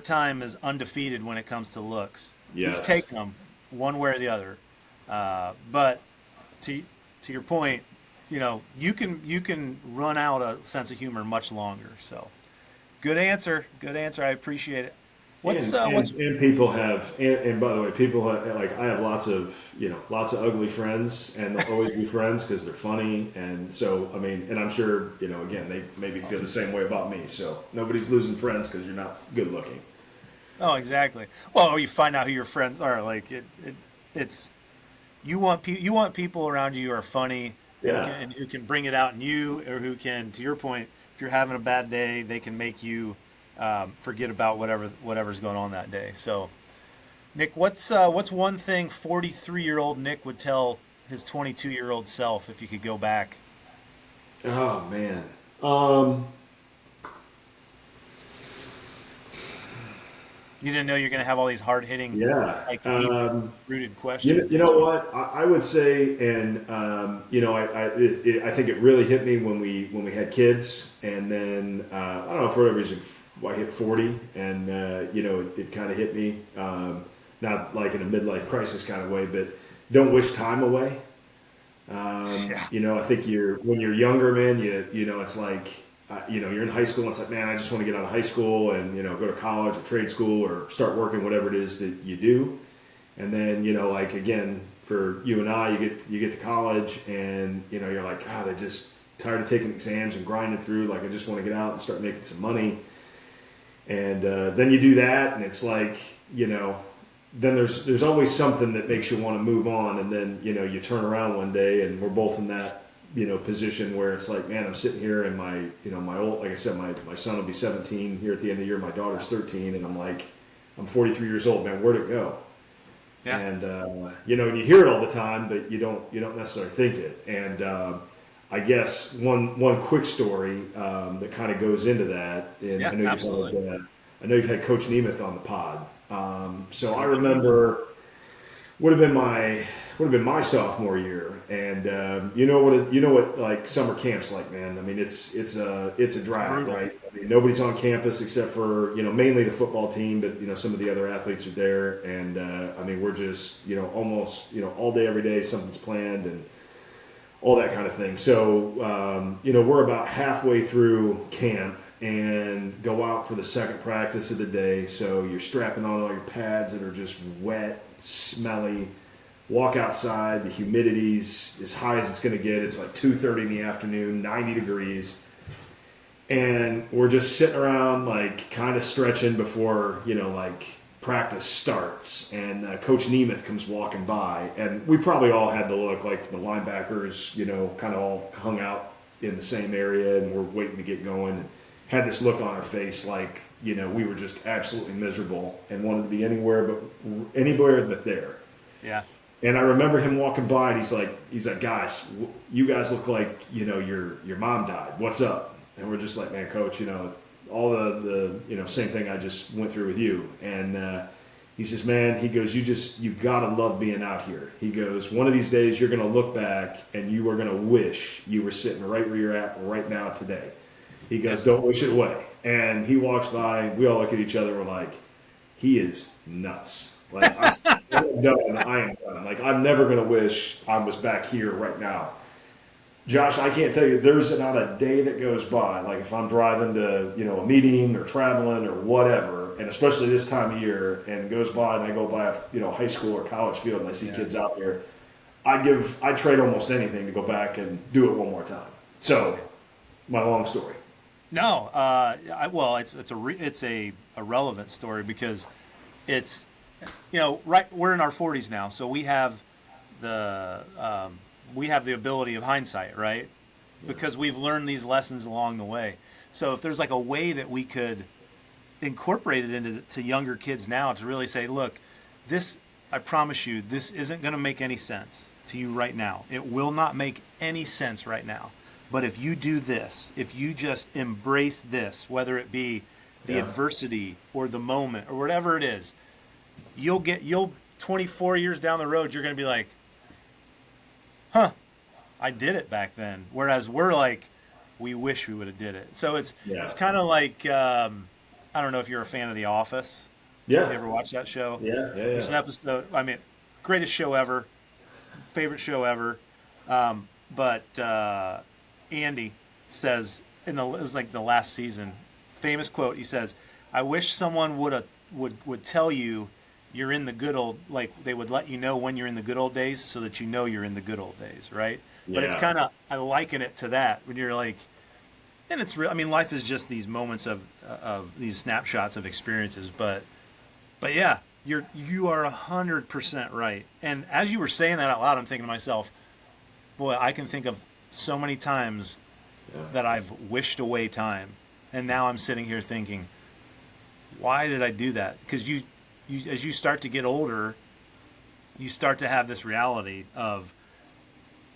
Time is undefeated when it comes to looks.
Yes.
He's taken them one way or the other. But to your point, you can run out a sense of humor much longer. So, good answer. I appreciate it.
And people have, and by the way, people have, like, I have lots of ugly friends, and they'll always be friends because they're funny, and so I mean, and I'm sure again they maybe feel the same way about me. So nobody's losing friends because you're not good looking.
Oh, exactly. Well, you find out who your friends are. Like it's you want people around you who are funny, and who can bring it out in you, or who can, to your point, if you're having a bad day, they can make you forget about whatever's going on that day. So, Nick, what's one thing 43-year-old Nick would tell his 22-year-old self if you could go back?
Oh man,
you didn't know you're going to have all these hard hitting, deep-rooted questions.
You know what I would say, and I think it really hit me when we had kids, and then I don't know, for whatever reason, I hit 40, and it kind of hit me, not like in a midlife crisis kind of way, but don't wish time away. I think when you're younger, man, it's like you're in high school, and it's like, man, I just want to get out of high school and go to college or trade school or start working, whatever it is that you do. And then like, again, for you and I, you get to college, and you're like, God, I just tired of taking exams and grinding through, like I just want to get out and start making some money. And then you do that, and it's like, then there's always something that makes you want to move on, and then you turn around one day, and we're both in that position where it's like, man, I'm sitting here, and my old, like I said, my son will be 17 here at the end of the year, my daughter's 13, and I'm like, I'm 43 years old, man, where'd it go? Yeah. And and you hear it all the time, but you don't necessarily think it. And I guess one quick story that kind of goes into that, and I know you've had Coach Nemeth on the pod. So I remember would have been my sophomore year, and you know what like summer camp's like, man. I mean, it's a drag, right? I mean, nobody's on campus except for mainly the football team, but some of the other athletes are there, and I mean, we're just almost all day every day something's planned and all that kind of thing. So, we're about halfway through camp and go out for the second practice of the day. So you're strapping on all your pads that are just wet, smelly, Walk outside, the humidity's as high as it's going to get. It's like 2:30 in the afternoon, 90 degrees. And we're just sitting around, like, kind of stretching before, like, practice starts. And Coach Nemeth comes walking by. And we probably all had the look like the linebackers, kind of all hung out in the same area and we're waiting to get going. And had this look on our face like, we were just absolutely miserable and wanted to be anywhere but there.
Yeah.
And I remember him walking by and he's like, guys, you guys look like, your mom died. What's up? And we're just like, man, coach, all the same thing I just went through with you. And he says, man, he goes, you gotta love being out here. He goes, one of these days you're gonna look back and you are gonna wish you were sitting right where you're at right now today. He goes, don't wish it away. And he walks by, we all look at each other, we're like, he is nuts. Like, I'm done. I am done. Like, I'm never going to wish I was back here right now. Josh, I can't tell you, there's not a day that goes by, like if I'm driving to, a meeting or traveling or whatever, and especially this time of year, and goes by and I go by a, high school or college field and I see kids out there, I trade almost anything to go back and do it one more time. So, my long story.
No, it's a relevant story because it's, right. We're in our 40s now, so we have the ability of hindsight, right? Because we've learned these lessons along the way. So if there's like a way that we could incorporate it into younger kids now to really say, look, this, I promise you, this isn't going to make any sense to you right now. It will not make any sense right now. But if you do this, if you just embrace this, whether it be the adversity or the moment or whatever it is, you'll 24 years down the road, you're going to be like, huh, I did it back then. Whereas we're like, we wish we would have did it. So it's kind of like, I don't know if you're a fan of The Office.
Yeah.
You ever watch that show?
Yeah.
There's an episode, greatest show ever, favorite show ever. But Andy says, it was like the last season, famous quote, he says, I wish someone would tell you you're in the good old, like they would let you know when you're in the good old days so that you know you're in the good old days, right? Yeah. But it's kind of, I liken it to that when you're like, and it's real. Life is just these moments of these snapshots of experiences, but yeah, you are 100% right. And as you were saying that out loud, I'm thinking to myself, boy, I can think of so many times that I've wished away time, and now I'm sitting here thinking, why did I do that? Because you as you start to get older, you start to have this reality of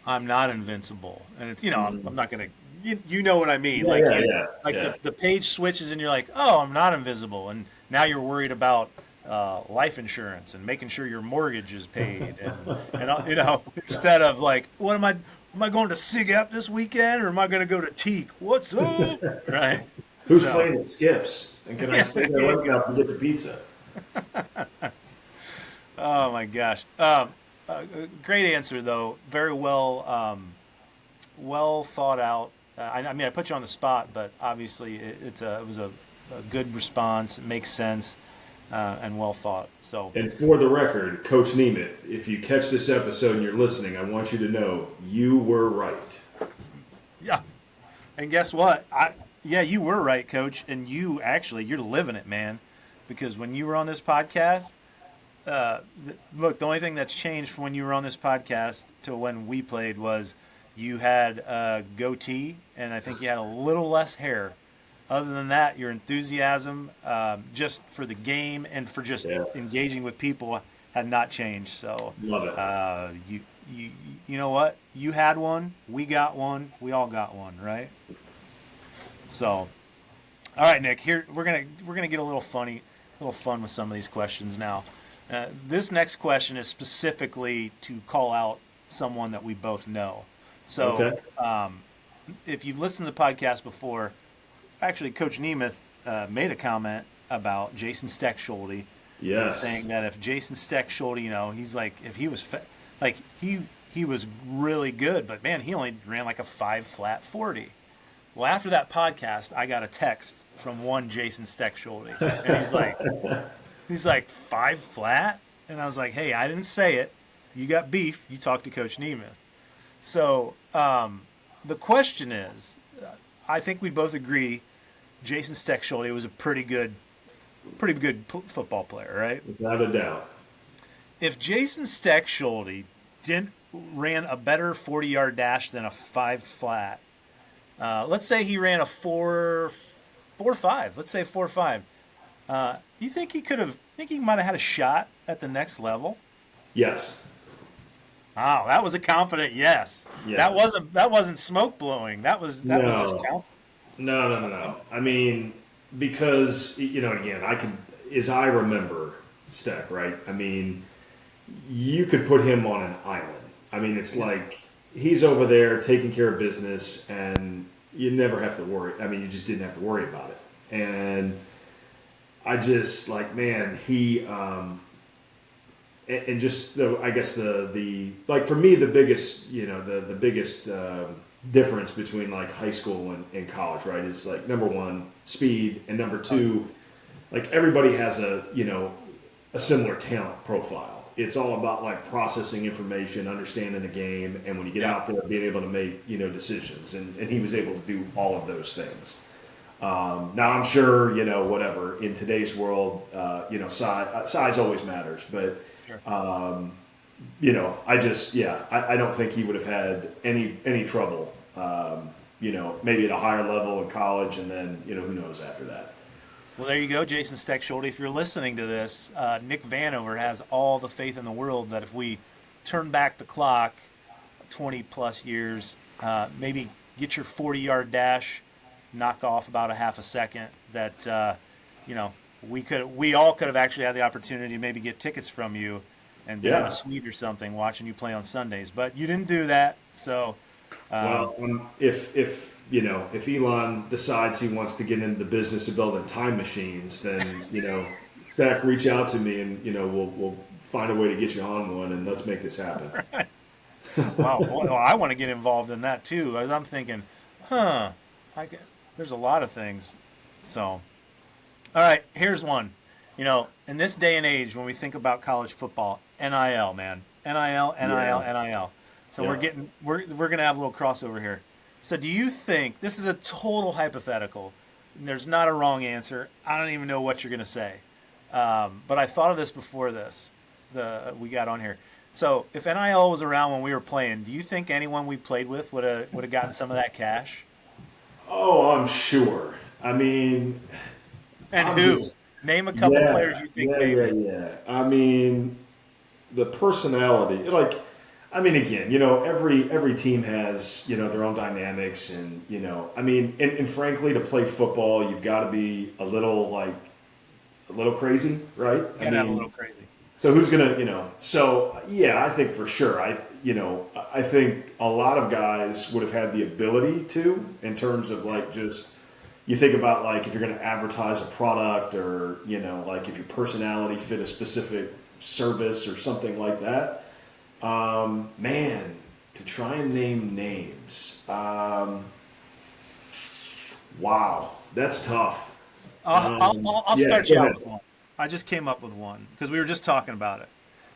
I'm not invincible, and it's I'm not gonna you know what I mean, the page switches and you're like, oh, I'm not invisible, and now you're worried about life insurance and making sure your mortgage is paid, and instead of like, what am I going to SIG-Ep this weekend, or am I going to go to Teak? What's up? Right?
Who's playing at Skips? And can I stay there long enough to get the pizza?
Oh, my gosh. Great answer, though. Very well thought out. I put you on the spot, but obviously it was a good response. It makes sense. And well thought. So,
and for the record, Coach Nemeth, if you catch this episode and you're listening, I want you to know you were right.
Yeah, and guess what? You were right, Coach, and you're living it, man. Because when you were on this podcast, look, the only thing that's changed from when you were on this podcast to when we played was you had a goatee, and I think you had a little less hair. Other than that, your enthusiasm just for the game and for just engaging with people had not changed. So,
love it.
You know what? You had one. We got one. We all got one, right? So, all right, Nick. Here we're gonna get a little fun with some of these questions now. This next question is specifically to call out someone that we both know. So, if you've listened to the podcast before. Actually, Coach Nemeth made a comment about Jason Steck-Schulte.
Yes.
Saying that if Jason Steck-Schulte, he's like, if he was, he was really good, but man, he only ran like a 5 flat 40. Well, after that podcast, I got a text from one Jason Steck-Schulte. And he's like 5 flat? And I was like, hey, I didn't say it, you got beef, you talk to Coach Nemeth. So the question is, I think we both agree Jason Steckschulte was a pretty good football player, right?
Without a doubt.
If Jason Steckschulte ran a better 40-yard dash than a 5 flat, let's say he ran a 4.5. Let's say 4.5. You think he might have had a shot at the next level?
Yes.
Wow, that was a confident yes.
Yes.
That wasn't smoke blowing. That was just confident.
No. I mean, because again, as I remember Steck, right? I mean, you could put him on an island. I mean, it's like he's over there taking care of business, and you never have to worry. I mean, you just didn't have to worry about it. And I just man, he. And just I guess the for me the biggest the biggest difference between like high school and college, right, is like number one, speed, and number two, like everybody has a similar talent profile. It's all about like processing information, understanding the game, and when you get out there, being able to make decisions, and he was able to do all of those things. Now I'm sure whatever in today's world, size always matters, but I don't think he would have had any trouble, maybe at a higher level in college, and then who knows after that.
Well, there you go, Jason Steckschulte. If you're listening to this, Nick Vanover has all the faith in the world that if we turn back the clock 20 plus years, maybe get your 40-yard dash, knock off about a half a second, that we all could have actually had the opportunity to maybe get tickets from you and be in a suite or something watching you play on Sundays, but you didn't do that. So
if Elon decides he wants to get into the business of building time machines, then Zach, reach out to me, and we'll find a way to get you on one, and let's make this happen.
Wow, well, I want to get involved in that too. As I'm thinking, there's a lot of things. So, all right, here's one. In this day and age, when we think about college football, NIL, man, NIL. So we're gonna have a little crossover here. So, do you think this is a total hypothetical? There's not a wrong answer. I don't even know what you're gonna say, but I thought of this before we got on here. So, if NIL was around when we were playing, do you think anyone we played with would have gotten some of that cash?
Oh, I'm sure. I mean,
Name a couple players you think.
Yeah. I mean, the personality. Again, every team has their own dynamics, and and frankly, to play football, you've got to be a little crazy, right?
A little crazy.
So who's gonna, So yeah, I think for sure. I think a lot of guys would have had the ability to, in terms of just. You think about if you're going to advertise a product, or if your personality fit a specific service or something like that. Man, to try and name names. Wow, that's tough.
I'll start you out with one. I just came up with one because we were just talking about it.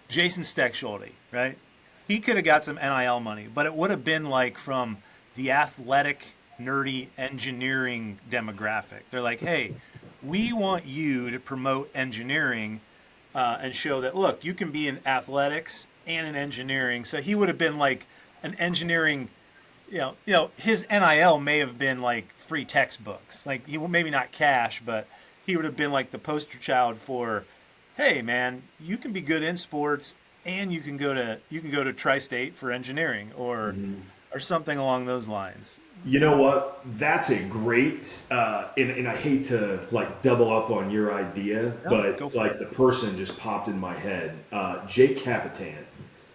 Jason Steckschulte, right? He could have got some NIL money, but it would have been from the athletic, nerdy engineering demographic. They're like, hey, we want you to promote engineering and show that, look, you can be in athletics and in engineering. So he would have been an engineering, his NIL may have been free textbooks. He maybe not cash, but he would have been the poster child for, hey man, you can be good in sports and you can go to Tri-State for engineering or something along those lines.
You know what? That's a great, and I hate to double up on your idea, but the person just popped in my head. Jake Capitan.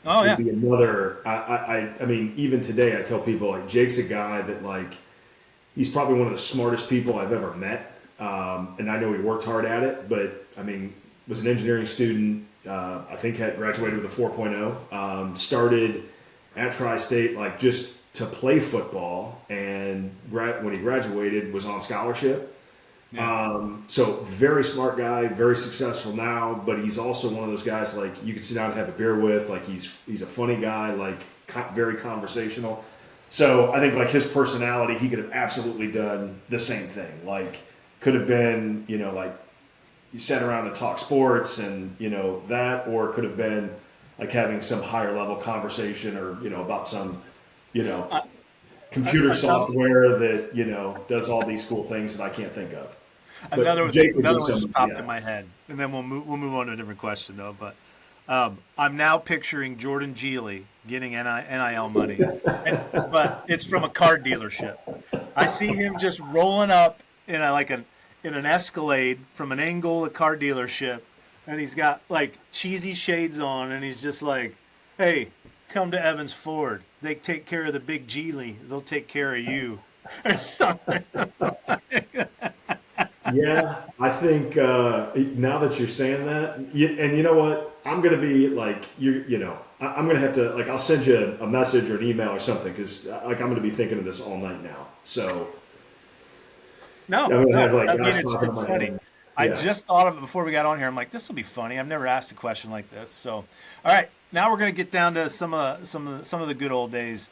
Oh yeah.
Would be another. I mean, even today, I tell people Jake's a guy that he's probably one of the smartest people I've ever met, and I know he worked hard at it. But I mean, was an engineering student. I think had graduated with a 4.0. Started at Tri-State just to play football, and when he graduated was on scholarship, So very smart guy, very successful now, but he's also one of those guys like you could sit down and have a beer with. Like he's a funny guy, like very conversational. So I think like his personality, he could have absolutely done the same thing. Like could have been, like you sat around and talk sports and that, or it could have been like having some higher level conversation or about some computer software that does all these cool things that I can't think of. But
Another one just popped
yeah.
in my head, and then we'll move on to a different question though. But I'm now picturing Jordan Geely getting NIL money, but it's from a car dealership. I see him just rolling up in an Escalade from an Angola car dealership, and he's got like cheesy shades on, and he's just like, "Hey, come to Evans Ford. They take care of the big Geely. They'll take care of you," or something.
Yeah, I think now that you're saying that, and you know what, I'm gonna be like I'm gonna have to like I'll send you a message or an email or something because like I'm gonna be thinking of this all night now. So
No,
I'm gonna have like
I mean,
guys
it's
popping in my
funny.
head.
I
Yeah.
just thought of it before we got on here. I'm like, this will be funny. I've never asked a question like this. So, all right, now we're gonna get down to some of the good old days.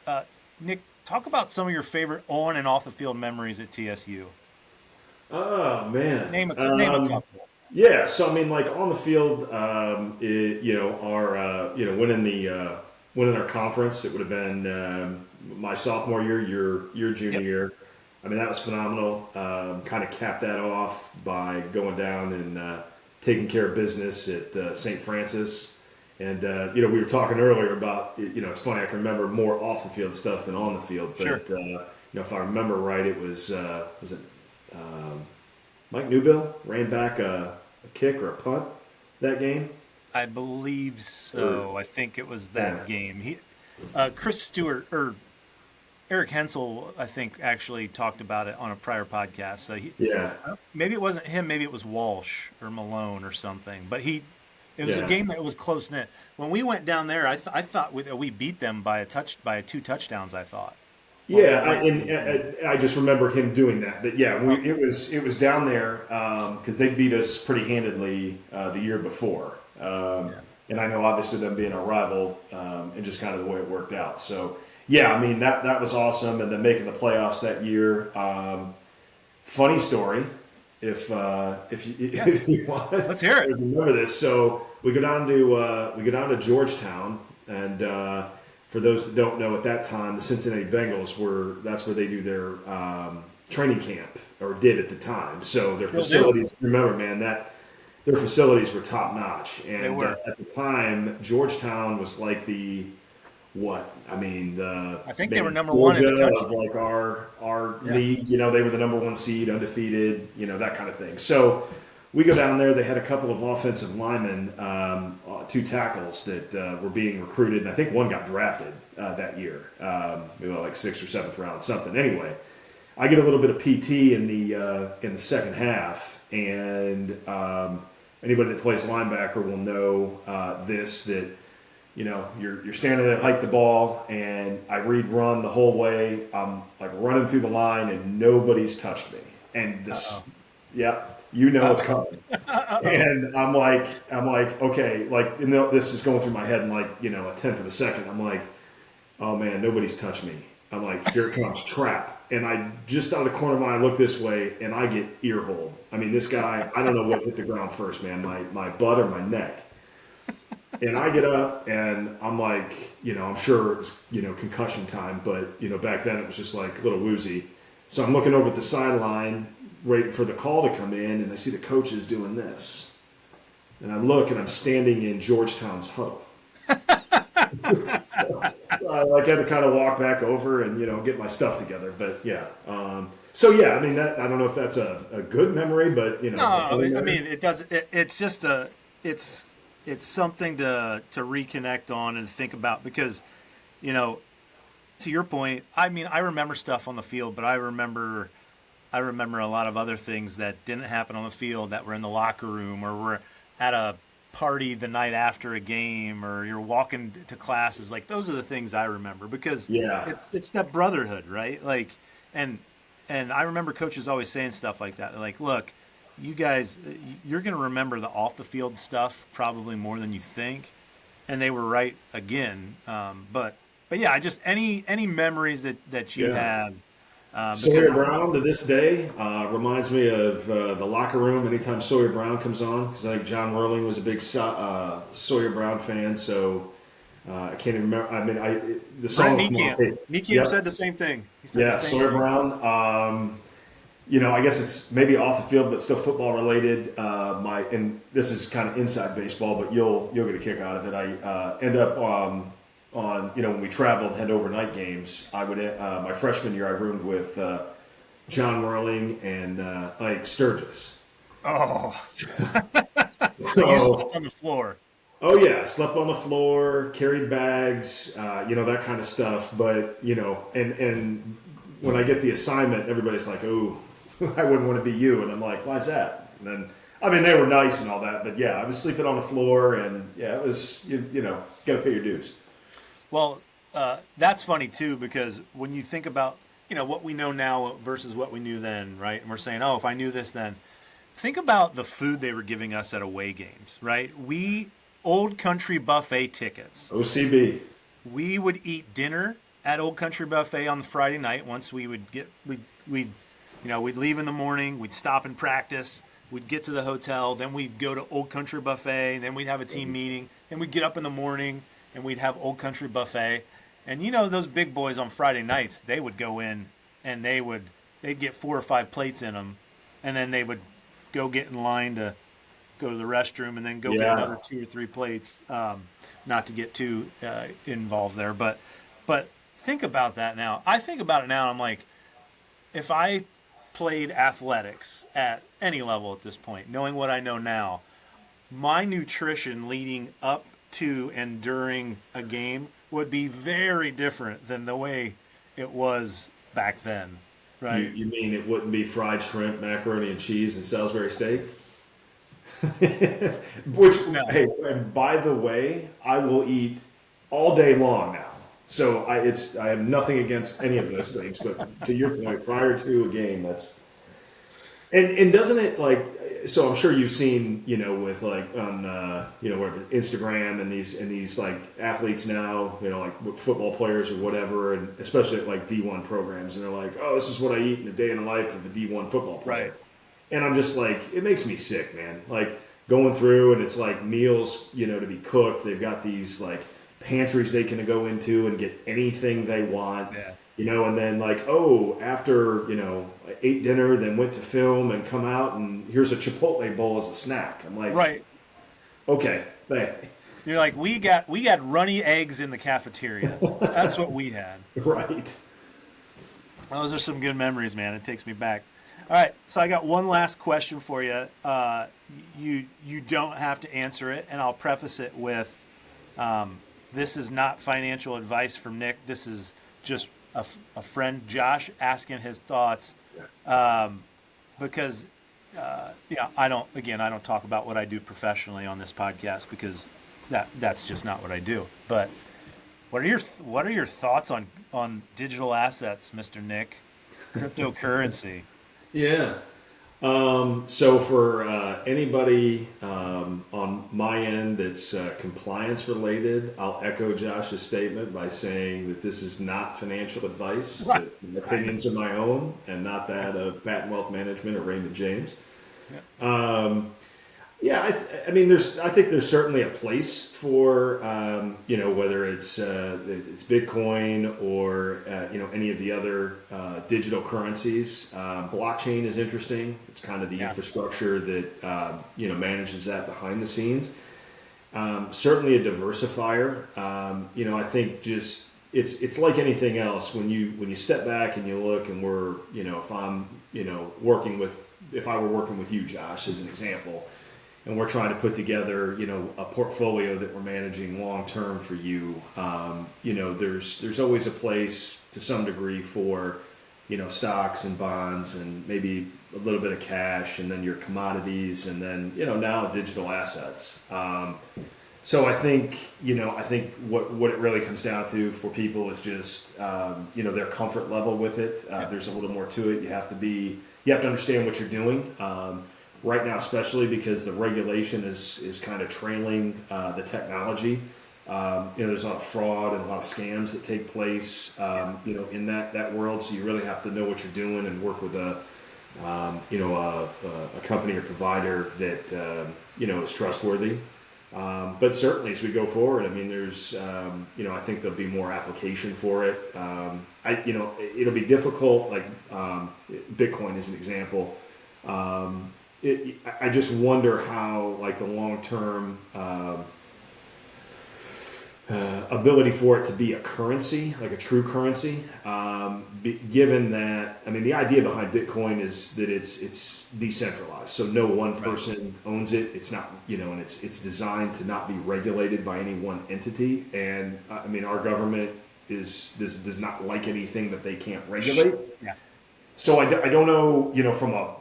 Nick, talk about some of your favorite on and off the field memories at TSU.
Oh man.
Name a couple.
Yeah, so I mean, like on the field, our winning our conference. It would have been my sophomore year, your junior
Yep.
year. I mean, that was phenomenal. Kind of capped that off by going down and taking care of business at St. Francis. And we were talking earlier about it's funny. I can remember more off the field stuff than on the field. But
Sure.
if I remember right, it was it Mike Newbill ran back a kick or a punt that game.
I believe so. I think it was that game. Chris Stewart or Eric Hensel, I think, actually talked about it on a prior podcast. So
Yeah.
maybe it wasn't him, maybe it was Walsh or Malone or something. But it was a
Yeah.
game that was close knit. When we went down there, I thought we beat them by two touchdowns. I thought.
Yeah, I just remember him doing that. But yeah, it was down there because they beat us pretty handedly the year before, and I know obviously them being a rival and just kind of the way it worked out. So yeah, I mean that was awesome, and then making the playoffs that year. Funny story, if you want,
Let's hear it.
Remember this. So we go down to Georgetown and. For those that don't know, at that time, the Cincinnati Bengals that's where they do their training camp, or did at the time. So their facilities, remember, man, their facilities were top notch. And
They were.
At the time, Georgetown was like I
think they were number one in the country.
of like our league. They were the number one seed, undefeated, that kind of thing. So we go down there. They had a couple of offensive linemen, 2 tackles that were being recruited, and I think one got drafted that year, maybe like 6th or 7th round, something. Anyway, I get a little bit of PT in the second half, and anybody that plays linebacker will know that you're standing there, hike the ball, and I read run the whole way. I'm like running through the line, and nobody's touched me, and this, yep. It's coming. And I'm like, okay, like, this is going through my head in like, a tenth of a second. I'm like, oh man, nobody's touched me. I'm like, here it comes, trap. And I just out of the corner of my eye look this way, and I get ear holed. I mean, this guy, I don't know what hit the ground first, man, my butt or my neck. And I get up, and I'm like, I'm sure it's, concussion time, but, back then it was just like a little woozy. So I'm looking over at the sideline, waiting for the call to come in, and I see the coaches doing this. And I look, and I'm standing in Georgetown's huddle. So I had to kind of walk back over and, get my stuff together. But, yeah. So, yeah, I mean, I don't know if that's a good memory, but,
No, I mean, it does. It's just it's something to reconnect on and think about because, to your point, I mean, I remember stuff on the field, but I remember a lot of other things that didn't happen on the field that were in the locker room or were at a party the night after a game or you're walking to classes. Like those are the things I remember because it's that brotherhood, right? Like, and and I remember coaches always saying stuff like that. They're like, look, you guys, you're going to remember the off the field stuff probably more than you think. And they were right again. But yeah, I just any memories that you had.
Sawyer Brown to this day reminds me of the locker room anytime Sawyer Brown comes on, because I think John Whirling was a big Sawyer Brown fan. So I can't even remember. I mean, the song.
Niekamp said the same thing. He said the same
Sawyer
thing.
Brown. I guess it's maybe off the field, but still football related. And this is kind of inside baseball, but you'll get a kick out of it. I end up on when we traveled, had overnight games. I would my freshman year I roomed with John Whirling and Ike Sturgis.
Oh,
So
you slept on the floor.
Oh yeah, slept on the floor, carried bags, that kind of stuff. But and when I get the assignment, everybody's like, "Oh, I wouldn't want to be you," and I'm like, "Why's that?" And then, I mean, they were nice and all that, but yeah, I was sleeping on the floor, and yeah, it was gotta pay your dues.
Well, that's funny too, because when you think about what we know now versus what we knew then, right? And we're saying, oh, if I knew this then. Think about the food they were giving us at away games, right? Old Country Buffet tickets.
OCB.
We would eat dinner at Old Country Buffet on the Friday night. Once we'd leave in the morning, we'd stop and practice, we'd get to the hotel, then we'd go to Old Country Buffet, and then we'd have a team meeting, and we'd get up in the morning and we'd have Old Country Buffet. And those big boys on Friday nights, they would go in and they'd get 4 or 5 plates in them, and then they would go get in line to go to the restroom and then go get another 2 or 3 plates. Not to get too involved there, but think about that now. I think about it now, and I'm like, if I played athletics at any level at this point, knowing what I know now, my nutrition leading up to and during a game would be very different than the way it was back then, right?
You mean it wouldn't be fried shrimp, macaroni and cheese, and Salisbury steak? Hey, and by the way, I will eat all day long now. So I have nothing against any of those things, but to your point, prior to a game, that's and doesn't it like? So I'm sure you've seen with like on whatever Instagram and these like athletes now, like football players or whatever, and especially at like D1 programs, and they're like, oh, this is what I eat in a day in the life of a D1 football player.
Right.
And I'm just like, it makes me sick, man. Like going through and it's like meals, to be cooked. They've got these like pantries they can go into and get anything they want.
Yeah.
And then like, oh, after, ate dinner, then went to film and come out and here's a Chipotle bowl as a snack. I'm like,
right.
Okay.
You're like, we got runny eggs in the cafeteria. That's what we had.
Right.
Those are some good memories, man. It takes me back. All right, so I got one last question for you. You don't have to answer it, and I'll preface it with, this is not financial advice from Nick. This is just a friend, Josh, asking his thoughts, because I don't talk about what I do professionally on this podcast because that's just not what I do. But what are your thoughts on digital assets, Mr. Nick? Cryptocurrency.
Yeah. So for anybody on my end that's compliance related, I'll echo Josh's statement by saying that this is not financial advice.
Right.
The opinions are my own and not that of Patent Wealth Management or Raymond James. Yeah. I mean, I think there's certainly a place for, whether it's Bitcoin or, any of the other digital currencies. Blockchain is interesting. It's kind of the infrastructure that, manages that behind the scenes. Certainly a diversifier. I think just it's like anything else. When you step back and you look and we're, if I were working with you, Josh, as an example, and we're trying to put together, a portfolio that we're managing long term for you. There's always a place to some degree for, stocks and bonds and maybe a little bit of cash and then your commodities and then, now digital assets. So I think what it really comes down to for people is just their comfort level with it. There's a little more to it. You have to understand what you're doing right now, especially because the regulation is kind of trailing the technology. There's a lot of fraud and a lot of scams that take place in that world. So you really have to know what you're doing and work with a company or provider that is trustworthy. But certainly as we go forward, I mean, there's, I think there'll be more application for it. It'll be difficult, like Bitcoin is an example. I just wonder how, like, the long-term ability for it to be a currency, like a true currency, given that, I mean, the idea behind Bitcoin is that it's decentralized, so no one person owns it. It's not, and it's designed to not be regulated by any one entity. And I mean, our government does not like anything that they can't regulate.
Yeah.
So I don't know,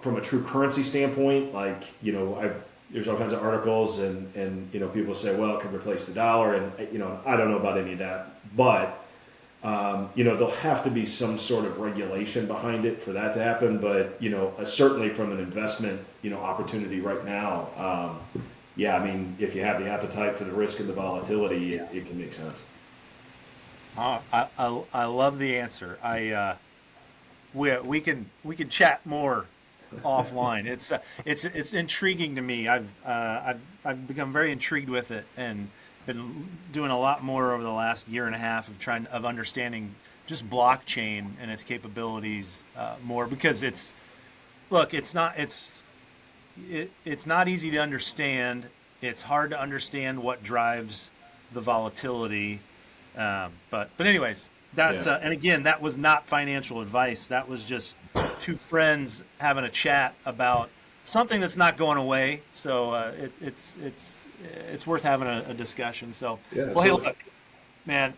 from a true currency standpoint, like, there's all kinds of articles and people say, well, it could replace the dollar, and I don't know about any of that, but there'll have to be some sort of regulation behind it for that to happen. But certainly from an investment opportunity right now, I mean, if you have the appetite for the risk and the volatility, it can make sense.
I love the answer. We can chat more offline. It's intriguing to me. I've become very intrigued with it and been doing a lot more over the last year and a half of understanding just blockchain and its capabilities more, because it's not easy to understand. It's hard to understand what drives the volatility. But anyways, and again, that was not financial advice. That was just two friends having a chat about something that's not going away. So it's worth having a discussion. So, well, hey, look, man,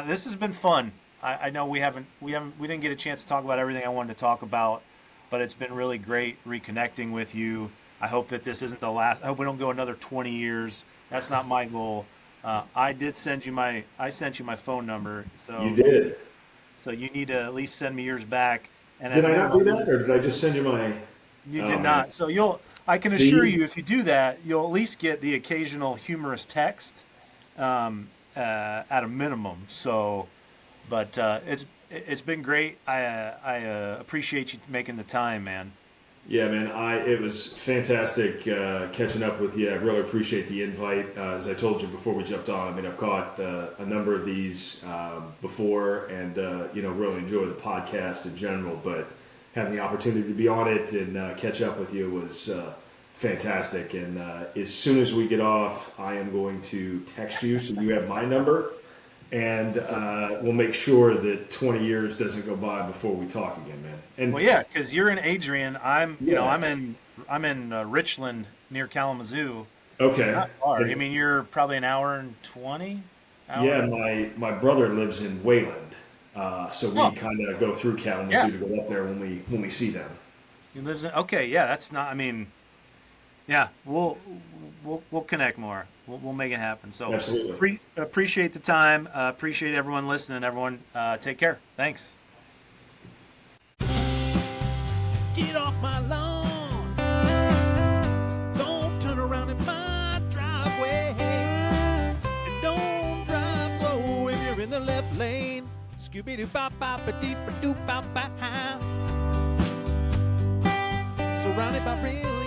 this has been fun. I know we didn't get a chance to talk about everything I wanted to talk about, but it's been really great reconnecting with you. I hope that this isn't the last. I hope we don't go another 20 years. That's not my goal. I sent you my phone number. So
you did.
So you need to at least send me yours back. And
did I not do that, or did I just send you my?
You did not. So I can assure you, if you do that, you'll at least get the occasional humorous text, at a minimum. So, but it's been great. I appreciate you making the time, man.
Yeah, man. It was fantastic catching up with you. I really appreciate the invite. As I told you before we jumped on, I mean, I've caught a number of these before, and really enjoy the podcast in general. But having the opportunity to be on it and catch up with you was fantastic. And as soon as we get off, I am going to text you so you have my number, and we'll make sure that 20 years doesn't go by before we talk again, man. And
well, yeah, because you're in Adrian. I'm in Richland near Kalamazoo.
Okay.
Not far. I mean, you're probably an hour and 20.
Yeah, my brother lives in Wayland, so we kind of go through Kalamazoo to go up there when we see them.
He lives in. Okay, yeah, that's not. I mean, yeah, we'll connect more. We'll make it happen. So
absolutely.
Appreciate the time. Appreciate everyone listening. Everyone, take care. Thanks.
Get off my lawn. Don't turn around in my driveway. And don't drive slow if you're in the left lane. Scooby-Doo-bop-bop-a-deep-a-doop-bop-bop. Surrounded by real